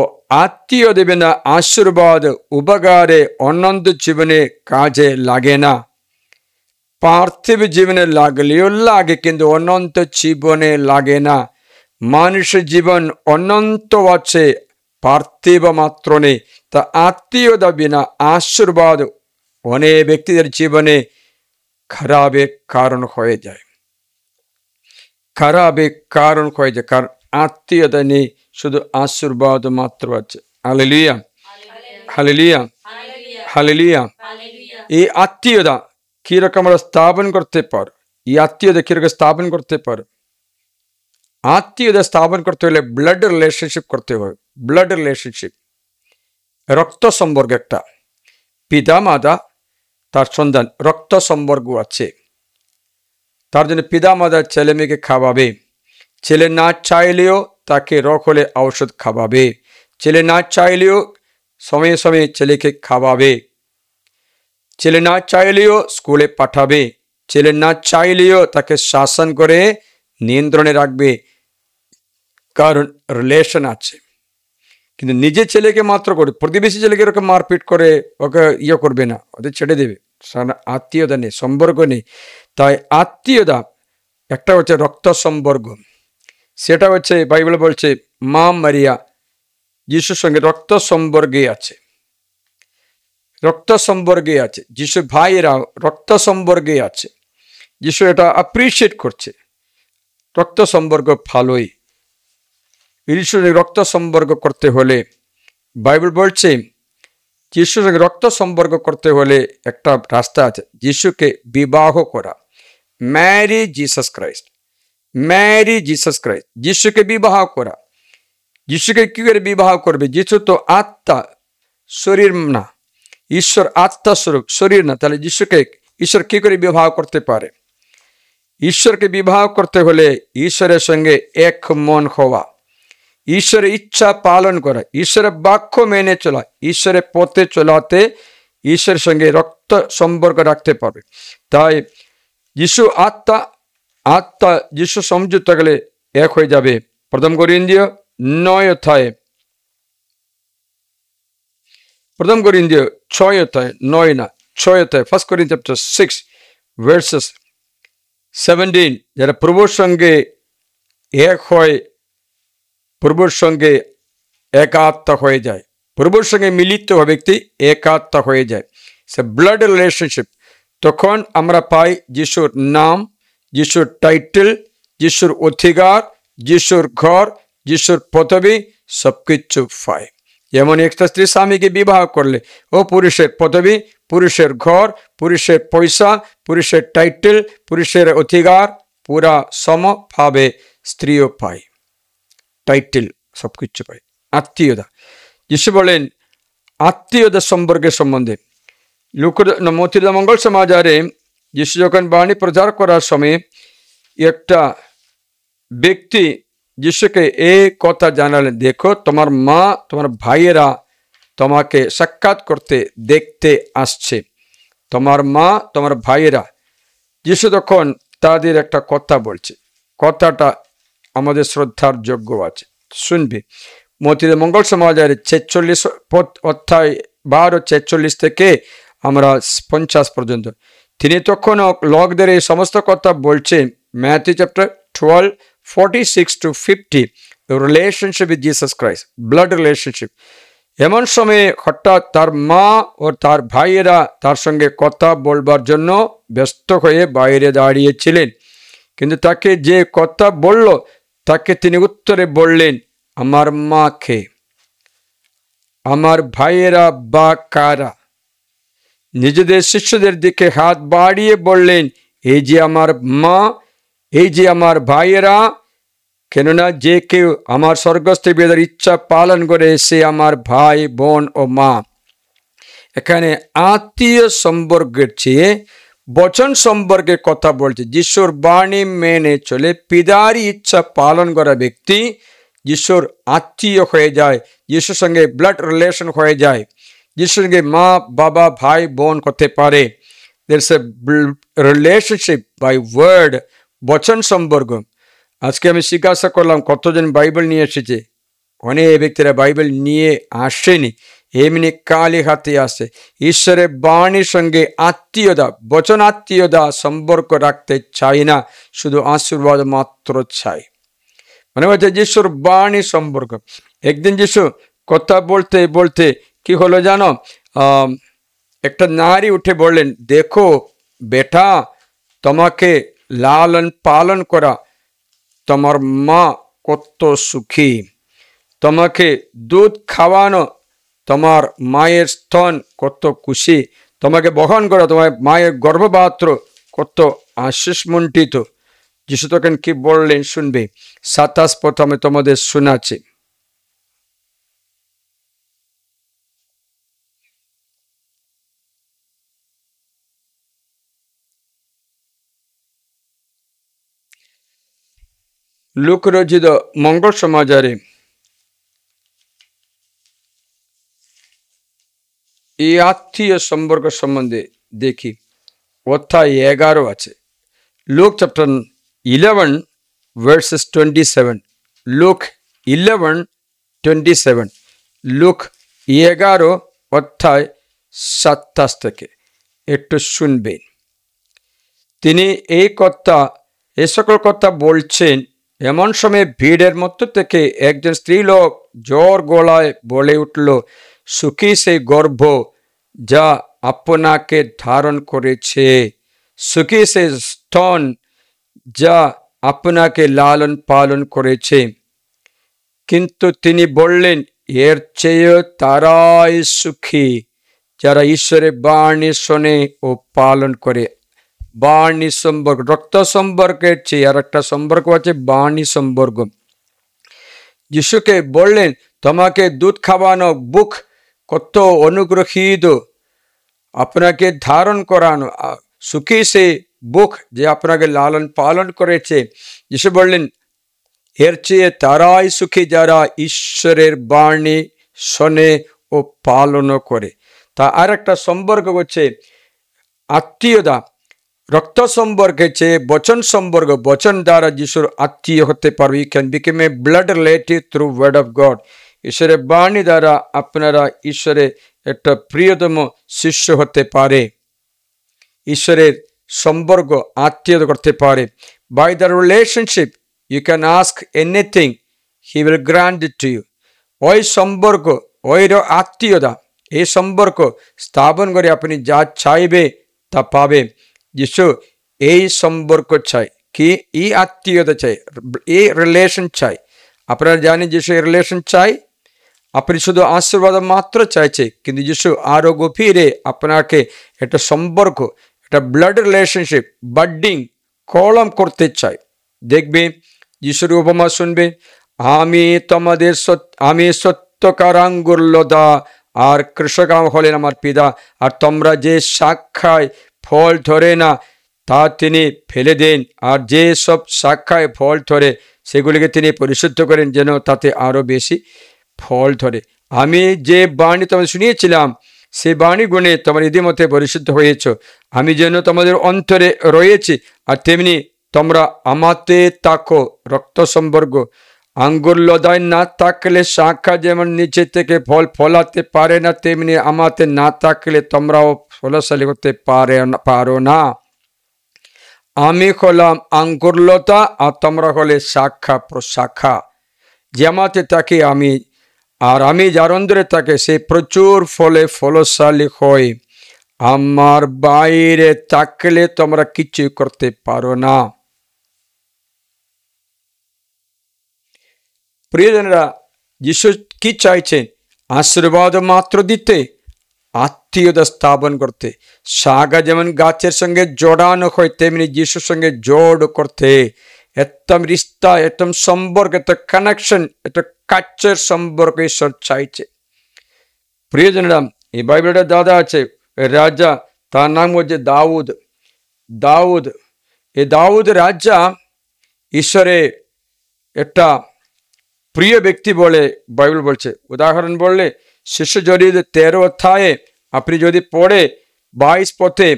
আত্মীয় দেবে না আশীর্বাদ, উপকারে অনন্ত জীবনে কাজে লাগে না। পার্থিব জীবনে লাগলেও লাগে, কিন্তু অনন্ত জীবনে লাগে না। মানুষের জীবন অনন্ত আছে, পার্থিব মাত্র নেই। তা আত্মীয়তা বিনা আশীর্বাদ অনেক ব্যক্তিদের জীবনে খারাপের কারণ হয়ে যায়, কারণ আত্মীয়তা নেই, শুধু আশীর্বাদ মাত্র আছে। Hallelujah, hallelujah, hallelujah. এই আত্মীয়তা কিরকম আমরা স্থাপন করতে পারো? এই আত্মীয়তা কিরকম স্থাপন করতে পারো? আত্মীয়তা স্থাপন করতে হলে ব্লাড রিলেশনশিপ করতে হবে। ব্লাড রিলেশনশিপ, রক্ত সম্পর্ক, একটা পিতা মাতা তার সন্তান, রক্ত সম্পর্ক আছে। তার জন্য পিতা মাতা ছেলে মেয়েকে খাওয়াবে, ছেলে না চাইলেও তাকে রোগ হলে ঔষধ খাওয়াবে, ছেলে না চাইলেও সময়ে সময়ে ছেলেকে খাওয়াবে, ছেলে না চাইলেও স্কুলে পাঠাবে, ছেলে না চাইলেও তাকে শাসন করে নিয়ন্ত্রণে রাখবে, কারণ রিলেশন আছে। কিন্তু নিজের ছেলেকে মাত্র করে, প্রতিবেশী ছেলেকে এরকম মারপিট করে ওকে করবে না, ওদের ছেড়ে দেবে। আত্মীয়তা নেই, সম্পর্ক নেই। তাই আত্মীয়তা একটা হচ্ছে রক্ত সম্পর্ক, সেটা হচ্ছে বাইবেল বলছে মা মারিয়া যিশুর সঙ্গে রক্ত সম্পর্কে আছে, রক্ত সম্পর্কে আছে। যিশু ভাইয়েরা রক্ত সম্পর্কে আছে, যিশু এটা অ্যাপ্রিসিয়েট করছে। রক্ত সম্পর্ক ভালোই। যিশুর সঙ্গে রক্ত সম্পর্ক করতে হলে বাইবেল বলছে, যিশুর সঙ্গে রক্ত সম্পর্ক করতে হলে একটা রাস্তা আছে, যিশুকে বিবাহ করা, marry Jesus Christ, marry Jesus Christ, যিশুকে বিবাহ করা। যিশুকে কি করে বিবাহ করবে? যিশু তো আত্মা, শরীর না। ঈশ্বর আত্মা স্বরূপ, শরীর না। তাহলে যিশুকে ঈশ্বর কি করে বিবাহ করতে পারে? ঈশ্বরকে বিবাহ করতে হলে ঈশ্বরের সঙ্গে এক মন হওয়া, ঈশ্বরের ইচ্ছা পালন করা, ঈশ্বরের বাক্য মেনে চলা, ঈশ্বরের পথে চলাতে ঈশ্বরের সঙ্গে রক্ত সম্পর্ক রাখতে পারবে। তাই যিশু আত্মা, আত্মা যিশু সংযুক্ত গেলে এক হয়ে যাবে। প্রথম করিন্থীয় 9 অধ্যায়, প্রথম করিন্থীয় 6 অধ্যায়, 9 না 6 অধ্যায়, 1 Corinthians chapter 6 verses 17, যারা প্রভুর সঙ্গে এক হয়, প্রভুর সঙ্গে এক আত্মা হয়ে যায়, প্রভুর সঙ্গে মিলিত হওয়া ব্যক্তি এক আত্মা হয়ে যায়, সে ব্লাড রিলেশনশিপ। তখন আমরা পাই যিশুর নাম, যিশুর টাইটেল, যিশুর অধিকার, যিশুর ঘর, যিশুর পদবী, সবকিছু পাই। যেমন একটা স্ত্রী স্বামীকে বিবাহ করলে ও পুরুষের পদবী, পুরুষের ঘর, পুরুষের পয়সা, পুরুষের টাইটেল, পুরুষের অধিকার পুরা সমভাবে স্ত্রীও পায়, টাইটেল সবকিছু পায়। আত্মীয়তা, যিশু বলেন আত্মীয়তা সম্পর্কের সম্বন্ধে। মথুরা মঙ্গল সমাচারে যিশু যখন বাণী প্রচার করার সময় একটা ব্যক্তি যিশুকে এই কথা জানালেন, দেখো তোমার মা তোমার ভাইয়েরা তোমাকে সাক্ষাৎ করতে দেখতে আসছে, তোমার মা তোমার ভাইয়েরা। যিশু তখন তাদের একটা কথা বলছে, কথাটা আমাদের শ্রদ্ধার যোগ্য আছে, শুনবে। মথুরা মঙ্গল সমাচারে 46 অধ্যায় 12:46 থেকে আমরা 50 পর্যন্ত। তিনি তখন লোকদের এই সমস্ত কথা বলছেন। Matthew chapter 12:46-50, relationship with Jesus Christ, blood relationship. এমন সময়ে হঠাৎ তার মা ও তার ভাইয়েরা তার সঙ্গে কথা বলবার জন্য ব্যস্ত হয়ে বাইরে দাঁড়িয়েছিলেন। কিন্তু তাকে যে কথা বলল তাকে তিনি উত্তরে বললেন, আমার মা কে, আমার ভাইয়েরা বা কারা? নিজেদের শিষ্যদের দিকে হাত বাড়িয়ে বললেন, এই যে আমার মা, এই যে আমার ভাইয়েরা। কেননা যে কেউ আমার স্বর্গস্থ পিতার ইচ্ছা পালন করে সে আমার ভাই বোন ও মা। এখানে আত্মীয় সম্পর্কের চেয়ে বচন সম্পর্কে কথা বলছে। যিশুর বাণী মেনে চলে পিতার ইচ্ছা পালন করা ব্যক্তি যিশুর আত্মীয় হয়ে যায়, যিশুর সঙ্গে ব্লাড রিলেশন হয়ে যায়, যিশুর সঙ্গে মা বাবা ভাই বোন করতে পারে। There's a relationship by word, বচন সম্পর্ক। আজকে আমি জিজ্ঞাসা করলাম কতজন বাইবেল নিয়ে এসেছে। অনেক ব্যক্তিরা বাইবেল নিয়ে আসেনি, এমনি কালি হাতে আসে। ঈশ্বরের বাণীর সঙ্গে আত্মীয়তা, বচন আত্মীয়তা সম্পর্ক রাখতে চাই না, শুধু আশীর্বাদ মাত্র চাই। মানে হচ্ছে যিশুর বাণী সম্পর্ক। একদিন যিশু কথা বলতে বলতে কি হলো জানো, একটা নারী উঠে বললেন, দেখো বেটা, তোমাকে লালন পালন করা তোমার মা কত সুখী, তোমাকে দুধ খাওয়ানো তোমার মায়ের স্তন কত খুশি, তোমাকে বহন করা তোমার মায়ের গর্ভপাত্র কত আশিসমণ্ডিত। যিশু তখন কি বললেন শুনবে, 27 পদ আমি তোমাদের শোনাচ্ছি। লুক রচিত মঙ্গল সমাচারে এই আত্মীয় সম্পর্ক সম্বন্ধে দেখি, অধ্যায় 11 আছে। লুক চ্যাপ্টার 11:27, লুক 11:27, লুক 11 অধ্যায় 27 থেকে একটু শুনবেন। তিনি এই সকল কথা বলছেন। এমন সময় ভিড়ের মধ্য থেকে একজন স্ত্রীলোক জোর গলায় বলে উঠল, সুখী সেই গর্ভ যা আপনাকে ধারণ করেছে, সুখী সেই স্তন যা আপনাকে লালন পালন করেছে। কিন্তু তিনি বললেন, এর চেয়েও তারাই সুখী যারা ঈশ্বরের বাণী শোনে ও পালন করে। বাণী সম্পর্ক, রক্ত সম্পর্কের চেয়ে আর একটা সম্পর্ক আছে বাণী সম্পর্ক। যিশুকে বললেন, তোমাকে দুধ খাওয়ানো বুক কত অনুগ্রহীত, আপনাকে ধারণ করানো সুখী সে বুক যে আপনাকে লালন পালন করেছে। যিশু বললেন, এর চেয়ে তারাই সুখী যারা ঈশ্বরের বাণী শোনে ও পালন করে। তা আর একটা সম্পর্ক হচ্ছে আত্মীয়তা, রক্ত সম্পর্কের চেয়ে বচন সম্পর্ক। বচন দ্বারা যিশুর আত্মীয় হতে পারবে। You can become a blood relative through word of God. ঈশ্বরের বাণী দ্বারা আপনারা ঈশ্বরের একটা প্রিয়তম শিষ্য হতে পারে, ঈশ্বরের সম্পর্ক আত্মীয়তা করতে পারে। By the relationship you can ask anything, he will grant it to you. ওই সম্পর্ক, ওই আত্মীয়তা, এই সম্পর্ক স্থাপন করে আপনি যা চাইবে তা পাবে। যিশু এই সম্পর্ক চাই, কি এই আত্মীয়তা চাই, এই রিলেশন চাই। আপনারা জানেন যিশু এই রিলেশন চাই। আপনি শুধু আশীর্বাদ মাত্র চাইছে, কিন্তু যিশু আরো গভীরে আপনাকে একটা সম্পর্ক, একটা ব্লাড রিলেশনশিপ বাডিং কলম করতে চাই। দেখবে যিশুর উপমা শুনবে, আমি সত্যকার আঙ্গুর লতা, আর কৃষক হলেন আমার পিতা। আর তোমরা যে শাক খায় ফল ধরে না তা তিনি ফেলে দেন, আর যে সব শাক খায় ফল ধরে সেগুলিকে তিনি পরিশুদ্ধ করেন যেন তাতে আরও বেশি ফল ধরে। আমি যে বাণী তোমাদের শুনিয়েছিলাম সেই বাণী গুণে তোমরা ইতিমধ্যে পরিশুদ্ধ হয়েছ। আমি যেন তোমাদের অন্তরে রয়েছি আর তেমনি তোমরা আমাতে তাকো। রক্ত সম্পর্ক, আঙ্গুর লদায় না থাকলে শাখা যেমন নিচে থেকে ফল ফলাতে পারে না, তেমনি আমাতে না থাকলে তোমরাও ফলশালী হতে পারো না। আমি হলাম আঙ্গুর লতা আর তোমরা হলে শাখা প্রশাখা। যে আমাতে থাকে আমি আর আমি যার অন্তরে থাকে সে প্রচুর ফলে ফলশালী হয়। আমার বাইরে থাকলে তোমরা কিছুই করতে পারো না। প্রিয়জনেরা, যিশু কি চাইছেন? আশীর্বাদ মাত্র দিতে, আত্মীয়তা স্থাপন করতে। শাখা যেমন গাছের সঙ্গে জড়ানো হয় তেমনি যিশুর সঙ্গে জোড় করতে। একদম রিস্তা, একদম সম্পর্ক, একটা কানেকশন, একটা কাছের সম্পর্ক ঈশ্বর চাইছে। প্রিয়জনেরা, এই বাইবেলটা দাদা আছে রাজা, তার নাম হচ্ছে দাউদ। এই দাউদ রাজা ঈশ্বরের একটা প্রিয় ব্যক্তি বলে বাইবেল বলছে। উদাহরণ বললে শিশুচরিত 13 অধ্যায়ে আপনি যদি পড়ে 22 পথে,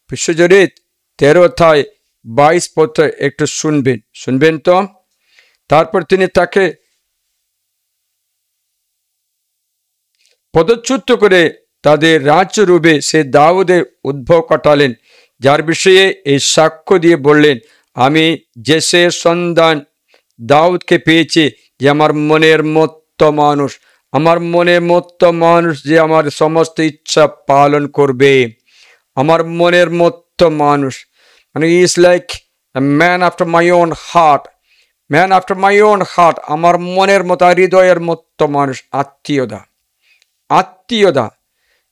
বিশ্বচরিত 13 অধ্যায় 22 পথে একটু শুনবেন তো। তারপর তিনি তাকে পদচ্যুত করে তাদের রাজরূপে সে দাউদের উদ্ভব ঘটালেন, যার বিষয়ে এই সাক্ষ্য দিয়ে বললেন, আমি জেসের সন্ধান দাউদকে পেয়েছি, যে আমার মনের মতো মানুষ, আমার মনের মতো মানুষ, যে আমার সমস্ত ইচ্ছা পালন করবে। আমার মনের মতো মানুষ মানে is like a man after my own heart, man after my own heart. আমার মনের মতো, হৃদয়ের মতো মানুষ। আত্মীয়তা।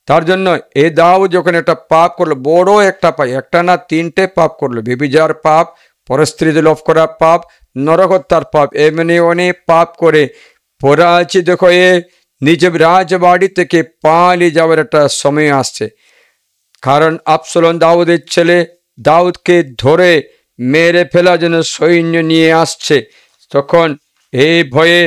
তার জন্য এ দাউদ যখন একটা পাপ করলো, বড় একটা পাপ, একটা না 3টে পাপ করলো। ব্যভিচার পাপ, পরস্ত্রীতে লোভ করা পাপ, নরহত্যার পাপ, এমনি অনেক পাপ করে পরাজিত হয়ে নিজের রাজবাড়ি থেকে পালিয়ে যাওয়ার একটা সময় আসছে। কারণ আবশালোম দাউদের ছেলে, দাউদকে ধরে মেরে ফেলার জন্য সৈন্য নিয়ে আসছে। তখন এই ভয়ে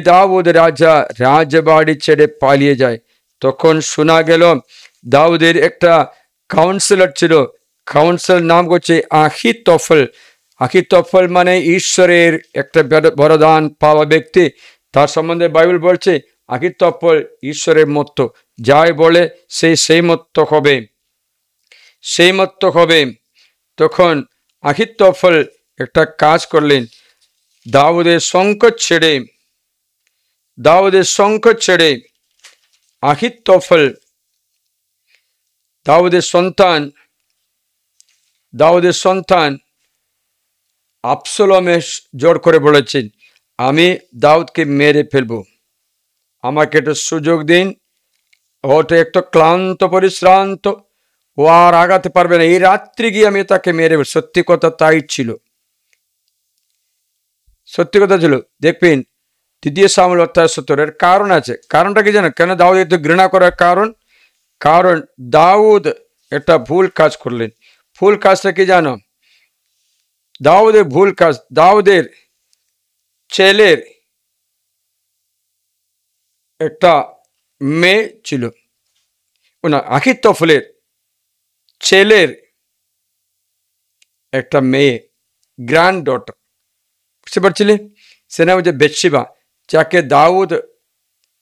দাউদ রাজা রাজবাড়ি ছেড়ে পালিয়ে যায়। তখন শোনা গেল দাউদের একটা কাউন্সিলর ছিল, কাউন্সিলর নাম হচ্ছে আখিতোফেল মানে ঈশ্বরের একটা বরদান পাওয়া ব্যক্তি। তার সম্বন্ধে বাইবেল বলছে আখিতোফেল ঈশ্বরের মতো, যাই বলে সেই মতো হবে। তখন আখিতোফেল একটা কাজ করলেন, দাউদের শঙ্খ ছেড়ে আখিতোফেল দাউদের সন্তান আবশালোমের জোর করে বলেছেন, আমি দাউদকে মেরে ফেলবো, আমাকে একটু সুযোগ দিন। ওটা একটু ক্লান্ত পরিশ্রান্ত, ও আর আগাতে পারবে না, এই রাত্রি গিয়ে আমি তাকে মেরে ফেলব। সত্যি কথা তাই ছিল, সত্যি কথা ছিল। দেখবেন 2 শামুয়েল 17 কারণ আছে। কারণটা কি জানো? কেন দাউদ এত ঘৃণা করার কারণ দাউদ একটা ভুল কাজ করলেন। ভুল কাজটা কি জানো? দাউদের ভুল কাজ, দাউদের ছেলের একটা মেয়ে ছিল, আখিতোফেলের ছেলের একটা মেয়ে, গ্র্যান্ড ডটার, বুঝতে পারছিলে? সে নাম হচ্ছে বেতশিবা, যাকে দাউদ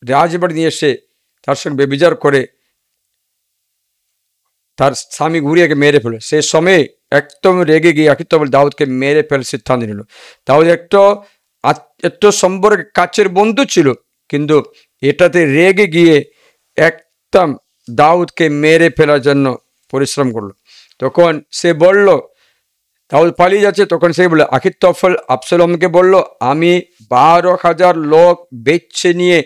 রাজবাড়ি নিয়ে এসে তার সঙ্গে ব্যভিচার করে তার স্বামী ঘুরিয়াকে মেরে ফেলে। সেই সময় একদম রেগে গিয়ে আখিতোফেল দাউদকে মেরে ফেলার সিদ্ধান্ত নিল। দাউদ একটু সম্পর্কে কাছের বন্ধু ছিল, কিন্তু এটাতে রেগে গিয়ে একদম দাউদকে মেরে ফেলার জন্য পরিশ্রম করলো। তখন সে বলল, দাউদ পালিয়ে যাচ্ছে, তখন সে বলল, আখিতোফেল আবশালোমকে বলল, আমি 12,000 লোক বেছে নিয়ে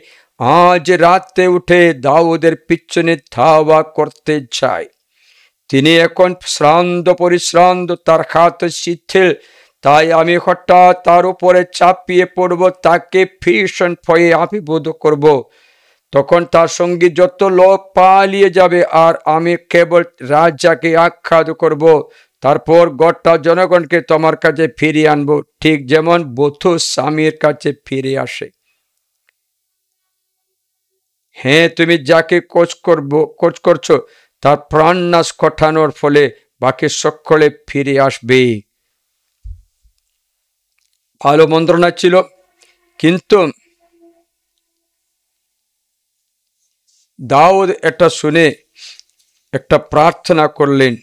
আজ রাতে উঠে দাউদের পিছনে ধাওয়া করতে চাই। তিনি এখন পরিশ্রান্ত, তার হাত শিথিল, তাই আমি হঠাৎ তার উপরে চাপিয়ে পড়ব, তাকে ভীষণ ভয়ে আবির্ভূত করব। তখন তার সঙ্গী যত লোক পালিয়ে যাবে, আর আমি কেবল রাজাকে আখ্যাত করব। তারপর গোটা জনগণকে তোমার কাছে ফিরিয়ে আনবো, ঠিক যেমন বধূ স্বামীর কাছে ফিরে আসে। হ্যাঁ, তুমি যাকে কোচ করছো তার প্রাণ নাশ ঘটানোর ফলে বাকি সকলে ফিরে আসবে। ভালো মন্ত্রণা ছিল, কিন্তু দাউদ এটা শুনে একটা প্রার্থনা করলেন।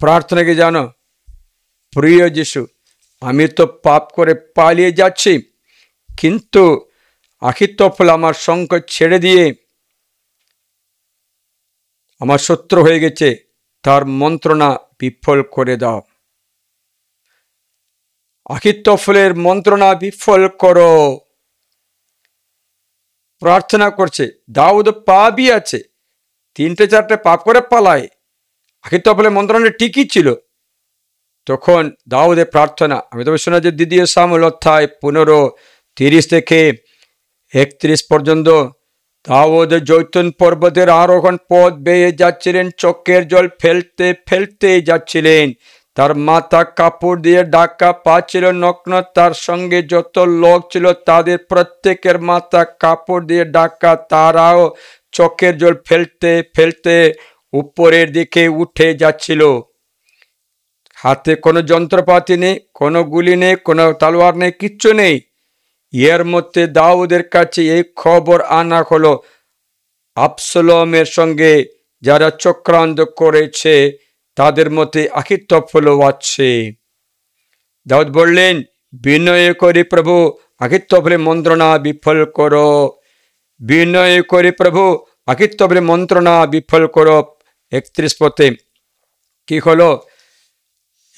প্রার্থনা কি জানো? প্রিয় যিশু, আমি তো পাপ করে পালিয়ে যাচ্ছি, কিন্তু আখিতোফেল আমার সঙ্গ ছেড়ে দিয়ে আমার শত্রু হয়ে গেছে, তার মন্ত্রণা বিফল করে দাও। আখিতোফেলের মন্ত্রণা বিফল করো। প্রার্থনা করছে। দাউদ পাপই আছে, 3-4টে পাপ করে পালায়, আখিতোফেলের মন্ত্রণা ঠিকই ছিল। তখন দাউদের প্রার্থনা, আমি তবে শোনা যে 2 শামুয়েল অধ্যায় 15-30 থেকে 31 পর্যন্ত, দাউদ জৈতুন পর্বতের আরোহণ পথ বেয়ে যাচ্ছিলেন, চোখের জল ফেলতে ফেলতে যাচ্ছিলেন। তার মাথা কাপড় দিয়ে ঢাকা, পা ছিল নগ্ন। তার সঙ্গে যত লোক ছিল তাদের প্রত্যেকের মাথা কাপড় দিয়ে ঢাকা। তারাও চোখের জল ফেলতে ফেলতে উপরের দিকে উঠে যাচ্ছিল। হাতে কোনো যন্ত্রপাতি নেই, কোনো গুলি নেই, কোনো তলোয়ার নেই, কিচ্ছু নেই। এর মধ্যে দাউদের কাছে এই খবর আনা হলো, আবসালোমের সঙ্গে যারা চক্রান্ত করেছে তাদের মধ্যে আখিতোফেলও আছে। দাউদ বললেন, বিনয় করি প্রভু আখিতোফেলের মন্ত্রণা বিফল করো। বিনয় করি প্রভু আখিতোফেলের মন্ত্রণা বিফল করো। 31 পথে কি হলো?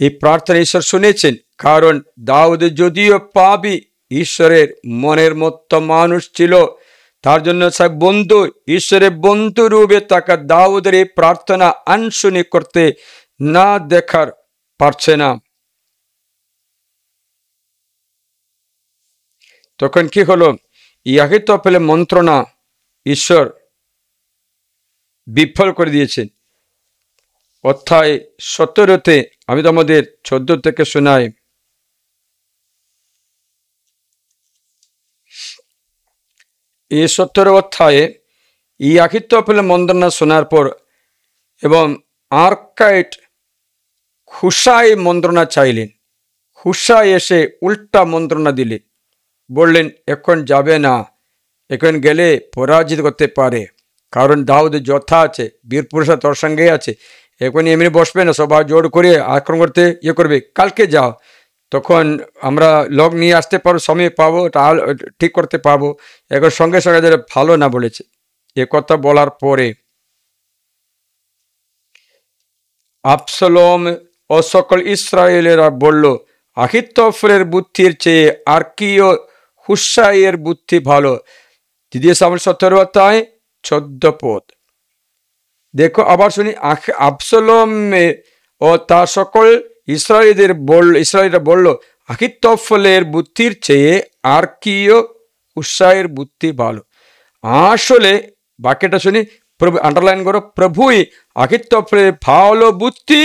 এই প্রার্থনা ঈশ্বর শুনেছেন, কারণ দাউদ যদিও পাপী, ঈশ্বরের মনের মতো মানুষ ছিল। তার জন্য সব বন্ধু, ঈশ্বরের বন্ধু রূপে তাকে দাউদের এই প্রার্থনা আনশুনি করতে না দেখার পারছে না। তখন কি হলো? আখিতোফেলের মন্ত্রণা ঈশ্বর বিফল করে দিয়েছেন। অধ্যায় 17-তে আমি তোমাদের 14 থেকে শোনাই। এই 17 অধ্যায়ে আখিতোফেলের মন্ত্রণা শোনার পর এবং আরকাইট হুশাই মন্ত্রণা চাইলেন। হুশাই এসে উল্টা মন্ত্রণা দিলেন, বললেন এখন যাবে না, এখন গেলে পরাজিত করতে পারে, কারণ দাউদ যথা আছে, বীর পুরুষরা তোর সঙ্গে আছে, এখন এমনি বসবে না, সবাই জোর করে আক্রমণ করতে করবে, কালকে যাও, তখন আমরা লোক নিয়ে আসতে পারবো, সময় পাবো, ঠিক করতে পারবো। এখন সঙ্গে সঙ্গে ভালো না বলেছে। এ কথা বলার পরে আবসালোম ও সকল ইসরায়েলেরা বলল, আখিতোফেলের বুদ্ধির চেয়ে আর কি হুশাইয়ের বুদ্ধি ভালো। 2 শামুয়েল 17 অধ্যায় 14 পদ। দেখো আবার শুনি, আবসালোম ও তার সকল ইসরায়েলরা বলল, আখিতোফেলের বুদ্ধির চেয়ে আর কি হুশাইয়ের বুদ্ধি ভালো। আসলে বাক্যটা শুনি, প্রভু আন্ডারলাইন করো, প্রভুই আখিতোফেলের ভালো বুদ্ধি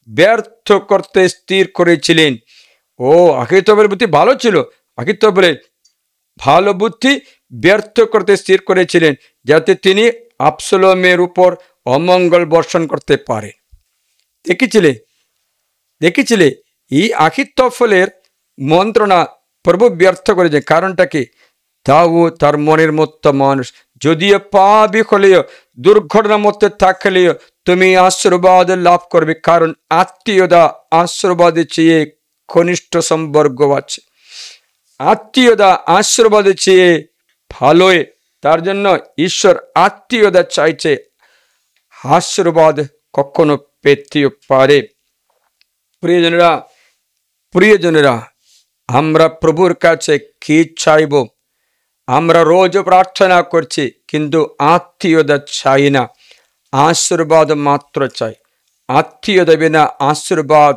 ব্যর্থ করতে স্থির করেছিলেন। ও আখিতোফেলের বুদ্ধি ভালো ছিল, আখিতোফেলের ভালো বুদ্ধি ব্যর্থ করতে স্থির করেছিলেন, যাতে তিনি আবসালোমের উপর অমঙ্গল বর্ষণ করতে পারে। দেখেছিলে এই আখিতোফেলের মন্ত্রণা প্রভু ব্যর্থ করেছে। কারণটা কি? দাউদ তার মনের মতো মানুষ, যদিও পাপী হলেও, দুর্ঘটনার মধ্যে থাকলেও তুমি আশীর্বাদ লাভ করবে, কারণ আত্মীয়তা আশীর্বাদের চেয়ে ঘনিষ্ঠ সম্পর্ক আছে। আত্মীয়তা আশীর্বাদের চেয়ে ভালোই, তার জন্য ঈশ্বর আত্মীয়তা চাইছে, আশীর্বাদ কখনো পেতে পারে। প্রিয়জনেরা, আমরা প্রভুর কাছে কি চাইব? আমরা রোজ প্রার্থনা করছি, কিন্তু আত্মীয়তা চাই না, আশীর্বাদ মাত্র চাই। আত্মীয়তা বিনা আশীর্বাদ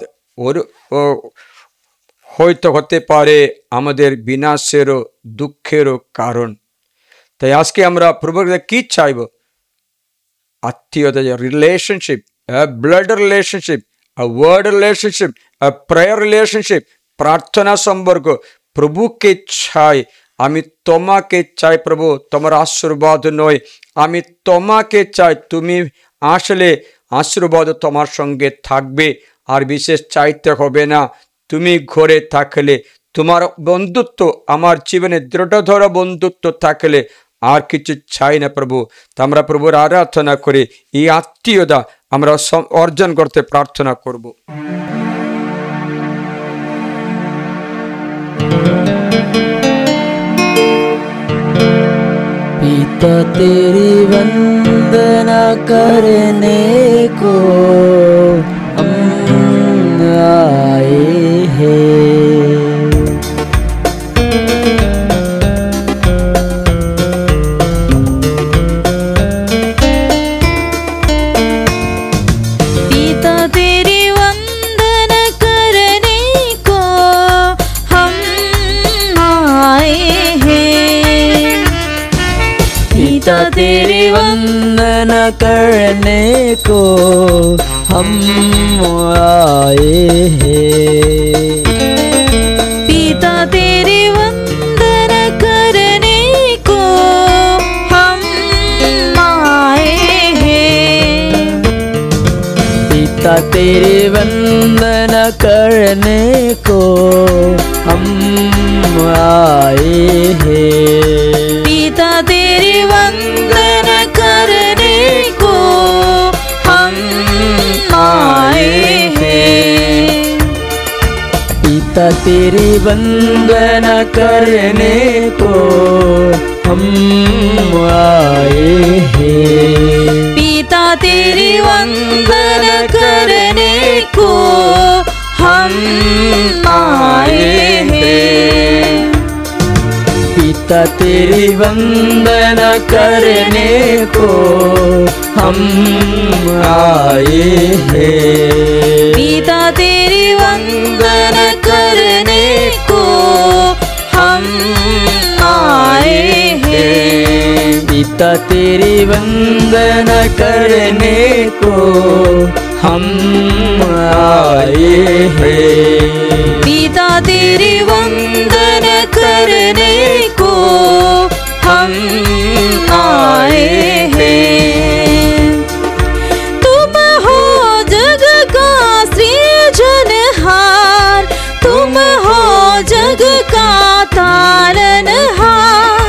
হয়তো হতে পারে আমাদের বিনাশেরও দুঃখেরও কারণ। তাই আজকে আমরা প্রভুর কাছে কি চাইব? আত্মীয়তা, relationship, blood relationship, word relationship, prayer relationship, প্রার্থনা সম্পর্ক। প্রভুকে চাই, আমি তোমাকে চাই প্রভু, তোমার আশীর্বাদ নয়, আমি তোমাকে চাই। তুমি আসলে আশীর্বাদ তোমার সঙ্গে থাকবে, আর বিশেষ চাইতে হবে না। তুমি ঘরে থাকলে, তোমার বন্ধুত্ব আমার জীবনে দৃঢ়ধর বন্ধুত্ব থাকলে আর কিছু চাই না প্রভু। তা আমরা প্রভুর আরাধনা করে এই আত্মীয়তা আমরা অর্জন করতে প্রার্থনা করব। पिता तेरी वंदना करने को हम आए हैं। पिता तेरी वंदना करने को हम आए हैं। पिता तेरी वंदना करने को हम आए हैं। पिता तेरी वंदना करने को हम आए हैं। पिता तेरी वंदना करने को हम आए हैं। पिता तेरी वंदना करने को हम आए हैं। पिता तेरी वंदना करने को हम आए हैं। पिता तेरी वंदना करने को हम आए हैं। पिता तेरी वंदना करने को हम आए हैं। पिता तेरी वंदना करने को हम आए हैं। पिता तेरी वंदना करने को हम आए हैं। पिता तेरी वंदना करने को हम आए हैं। तुम हो जग का सृजनहार, तुम हो जग का तारनहार,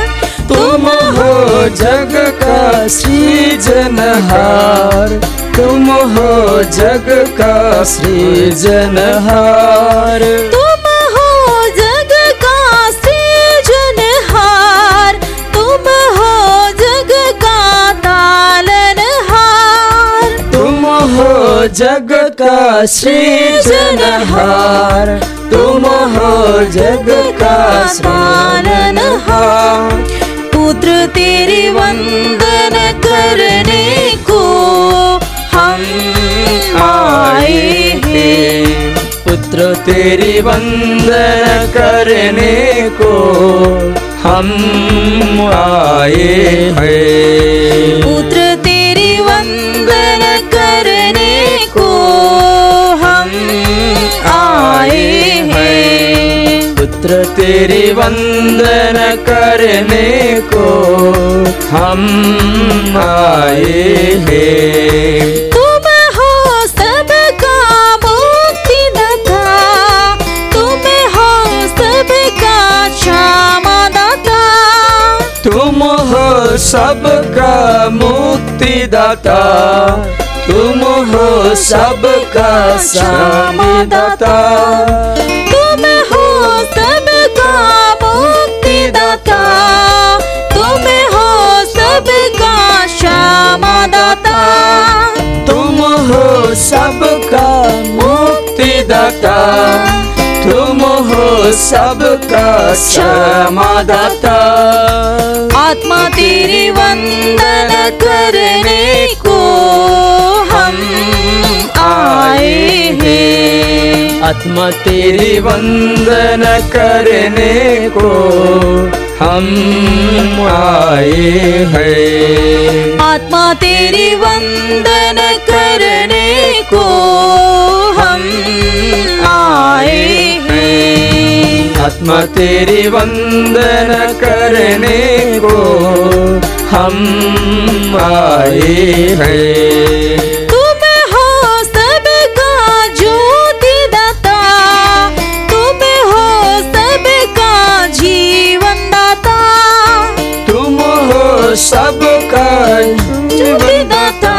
तुम हो जग का सृजनहार, तुम हो जग का सृजनहार। तुम हो जग का सृजनहार, तुम हो जग का तारनहार, तुम हो जग का सृजनहार, तुम हो जग का सृजनहार। पुत्र तेरी वंदना करने को हम आए हैं। पुत्र तेरी वंदना करने को हम आए हैं। पुत्र तेरी वंदना करने को हम आए हैं। पुत्र तेरी वंदना करने को हम आए हैं। तुम हो सबका मुक्तिदाता, तुम हो सबका क्षमादाता, तुम हो सबका मुक्तिदाता, तुम हो सबका क्षमादाता। तुम हो सबका मुक्तिदाता, तुम हो सबका क्षमादाता, तुम हो सबका मुक्तिदाता, तुम हो सबका क्षमादाता। आत्मा तेरी वंदना करने को हम आए हैं। आत्मा तेरी वंदना करने को हम आए हैं। आत्मा तेरी वंदन करने को हम आए हैं। आत्मा तेरी वंदन करने को हम आए हैं। तुम हो सबका ज्योतिदाता, तुम हो सबका जीवन दाता, तुम हो सबका ज्योतिदाता,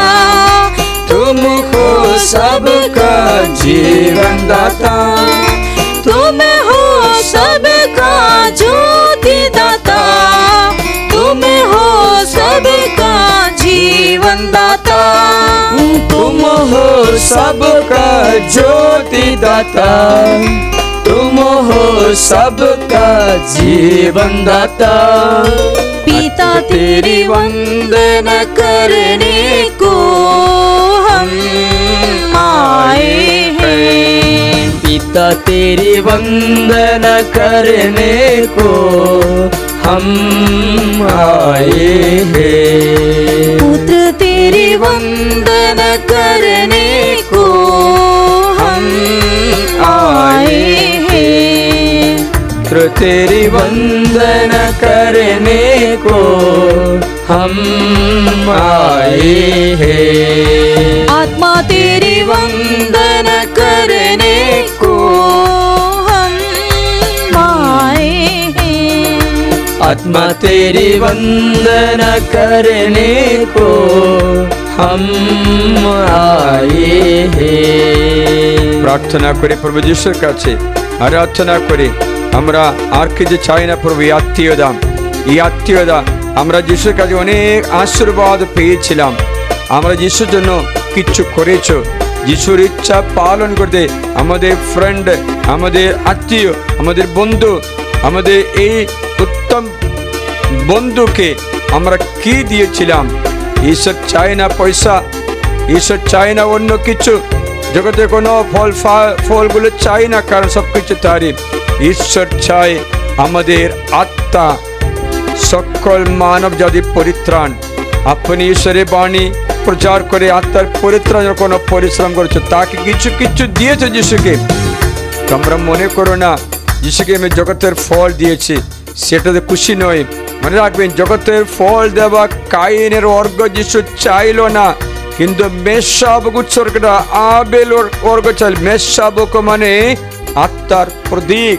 तुम हो सबका जीवन दाता, तुम हो सबका ज्योतिदाता, तुम हो सबका जीवन दाता, तुम हो सबका ज्योति दाता, तुम हो सबका जीवन दाता। पिता तेरी वंदन करने को हम आए हैं। पिता तेरी वंदन करने को हम आए हैं। पुत्र तेरी वंदन करने को हम आए हैं। पुत्र तेरी वंदन करने को हम आए हैं। आत्मा तेरी वंदन करने को हम आए हैं। आत्मा तेरी वंदन करने को हम आए हैं। प्रार्थना করে প্রভু যিশুর কাছে আরাধনা করে আমরা আর কিছু চাই না প্রভু। এই আত্মীয়তা আমরা যিশুর কাছে অনেক আশীর্বাদ পেয়েছিলাম। আমরা যিশুর জন্য কিছু করেছো, যিশুর ইচ্ছা পালন করতে আমাদের ফ্রেন্ড, আমাদের আত্মীয়, আমাদের বন্ধু, আমাদের এই উত্তম বন্ধুকে আমরা কি দিয়েছিলাম? ঈশ্বর চায় না পয়সা, ঈশ্বর চায় না অন্য কিছু, জগতে কোনো ফলগুলো চাই না, কারণ সব কিছু তারই। ঈশ্বর চায় আমাদের আত্মা, সকল মানব জাতি পরিত্রাণ। আপনি ঈশ্বরের বাণী প্রচার করে আত্মার পরিত্রাণের কোনো পরিশ্রম করেছে, তাকে কিছু কিছু দিয়েছে যিশুকে। তোমরা মনে করো না যিশুকে আমি জগতের ফল দিয়েছি, সেটাতে খুশি নয়। মনে রাখবেন, জগতের ফল দেওয়া কাইনের অর্ঘ যিশু চাইল না, কিন্তু মেষশাবক উৎসর্গটা আবেল অর্ঘ চাইল। মেষশাবক মানে আত্মার প্রতীক,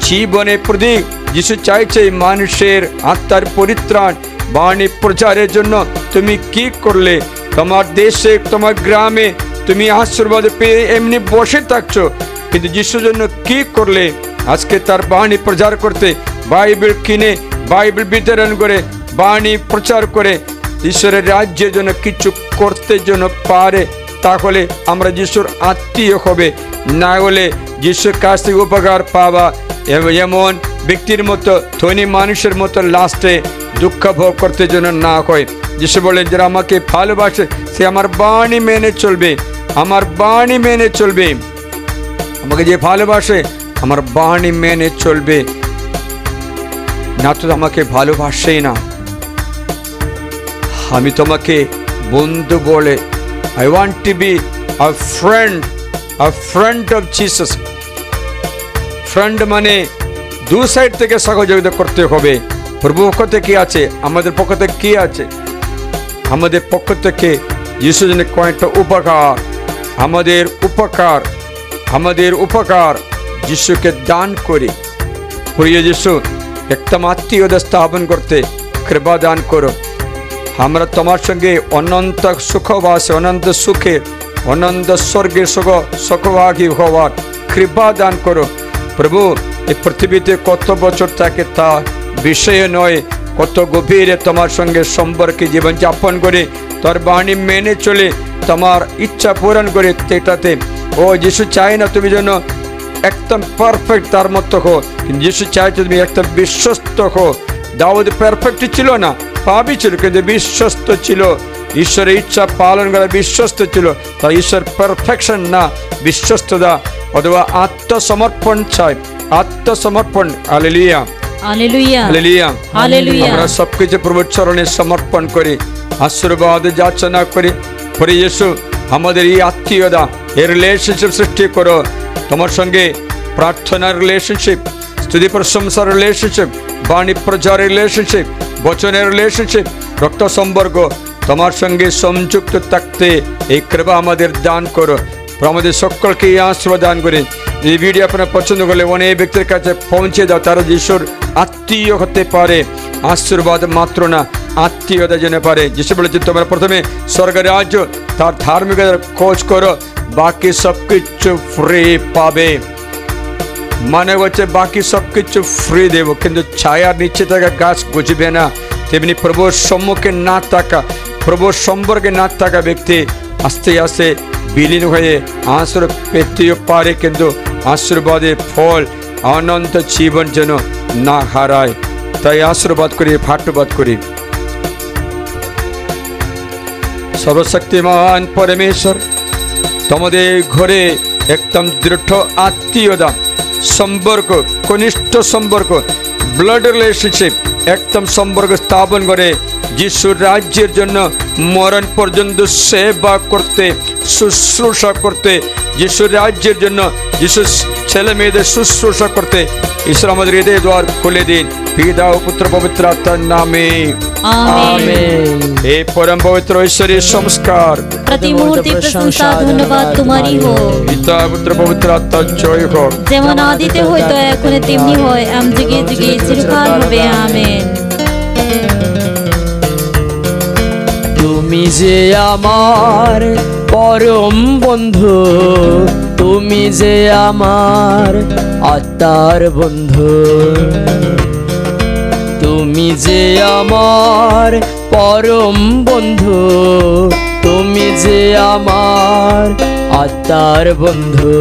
জীবনের প্রতীক। যিশু চাইছে মানুষের আত্মার পরিত্রাণ। বাণী প্রচারের জন্য তুমি কি করলে? তোমার দেশে, তোমার গ্রামে তুমি আশীর্বাদ পেয়ে এমনি বসে থাকছো, কিন্তু যিশুর জন্য কি করলে? আজকে তার বাণী প্রচার করতে বাইবেল কিনে, বাইবেল বিতরণ করে, বাণী প্রচার করে ঈশ্বরের রাজ্যের জন্য কিছু করতে জন্য পারে, তাহলে আমরা যিশুর আত্মীয় হবে। না হলে যিশুর কাছ থেকে উপকার পাওয়া এমন ব্যক্তির মতো, ধনী মানুষের মতো লাস্টে দুঃখ ভোগ করতে জন্য না হয়। যিশু বলেন, যারা আমাকে ভালোবাসে সে আমার বাণী মেনে চলবে, আমার বাণী মেনে চলবে। আমাকে যে ভালোবাসে আমার বাণী মেনে চলবে, না তো আমাকে ভালোবাসেই না। আমি তোমাকে বন্ধু বলে, I want to be a friend of Jesus. Friend মানে দু সাইড থেকে সহযোগিতা করতে হবে। প্রভু পক্ষ থেকে কি আছে, আমাদের পক্ষ থেকে কি আছে? আমাদের পক্ষ থেকে যিশুর জন্য কয়েকটা উপকার, আমাদের উপকার যিশুকে দান করি। প্রিয় যিশু, একটা আত্মীয়তা স্থাপন করতে কৃপা দান করো। আমরা তোমার সঙ্গে অনন্ত সুখবাসে, অনন্ত সুখে, অনন্ত স্বর্গের সুখভাগী হওয়ার কৃপা দান করো। প্রভু, এই পৃথিবীতে কত বছর থাকে তা বিষয় নয়, কত গভীরে তোমার সঙ্গে সম্পর্কে জীবনযাপন করে তোর বাণী মেনে চলে তোমার ইচ্ছা পূরণ করে এটাতে। ও যিশু চায় না তুমি যেন একদম পারফেক্ট তার মতো হো, কিন্তু যিশু চাইছে তুমি একটা বিশ্বস্ত হো। দাউদ পারফেক্ট ছিল না, পাপী ছিল, কিন্তু বিশ্বস্ত ছিল, ঈশ্বরের ইচ্ছা পালন করা বিশ্বস্ত ছিল। তাই ঈশ্বর পারফেকশন না, বিশ্বস্ততা অথবা আত্মসমর্পণ চাই। আত্মসমর্পণ, হালেলুয়া। हालेलुया हालेलुया हालेलुया আমরা সবকিছু প্রভুর চরণে সমর্পণ করি, আশীর্বাদ যাচনা করি। পরে ইয়েশু আমাদের এই আত্মীয়তা, এই রিলেশনশিপ সৃষ্টি করো। তোমার সঙ্গে প্রার্থনার রিলেশনশিপ, স্তুতি প্রশংসার রিলেশনশিপ, বাণী প্রচার রিলেশনশিপ, বচনের রিলেশনশিপ, রক্ত সম্পর্ক তোমার সঙ্গে সংযুক্ত থাকতে এই কৃপা আমাদের দান করো। আমাদের সকলকে এই আশীর্বাদ দান করে এই ভিডিও আপনার পছন্দ করলে অনেক ব্যক্তির কাছে পৌঁছে দাও, তারা যিশুর আত্মীয় হতে পারে। আশীর্বাদ মাত্র না, আত্মীয়তা যেন পারে। যিশু বলেছে তোমরা প্রথমে স্বর্গের রাজ্য তার ধার্মিকতার খোঁজ করো, বাকি সব কিছু ফ্রি পাবে। মানে হচ্ছে বাকি সব কিছু ফ্রি দেব, কিন্তু ছায়ার নিচে থাকা গাছ বুঝবে না। তেমনি প্রভুর সম্মুখে না থাকা, প্রভুর সম্পর্কে না থাকা ব্যক্তি আস্তে আস্তে বিলীন হয়ে আশীর্বাদ পেতেও পারে, কিন্তু আশীর্বাদের ফল অনন্ত জীবন যেন না হারায়। তাই আশীর্বাদ করি, ভাট্যবাদ করি। সর্বশক্তিমান পরমেশ্বর, তোমাদের ঘরে একদম দৃঢ় আত্মীয়তা সম্পর্ক, ঘনিষ্ঠ সম্পর্ক, ব্লাড রিলেশনশিপ একদম সম্পর্ক স্থাপন করে যিশুর রাজ্যের জন্য মরণ পর্যন্ত সেবা করতে, শুশ্রূষা করতে, যিশুর রাজ্যের জন্য যিশুর ছেলে মেয়েদের শুশ্রূষা করতে ঈশ্বর আমাদের হৃদয় দ্বার খুলে দিন। পিতা ও পুত্র পবিত্র আত্মার নামে आमीन। हे परम पवित्र ईश्वरीय संस्कार प्रति मुहूर्ते प्रशंसा धन्यवाद तुम्हारी हो। पिता पुत्र पवित्र आत्मा जय हो। যেমন আদিতে হইতো এখন তেমনি হয়, যুগে যুগে চিরকাল হবে। আমেন। তুমি যে আমার পরম বন্ধু, তুমি যে আমার আত্মার বন্ধু, তুমি যে আমার পরম বন্ধু, তুমি যে আমার আত্মার বন্ধু।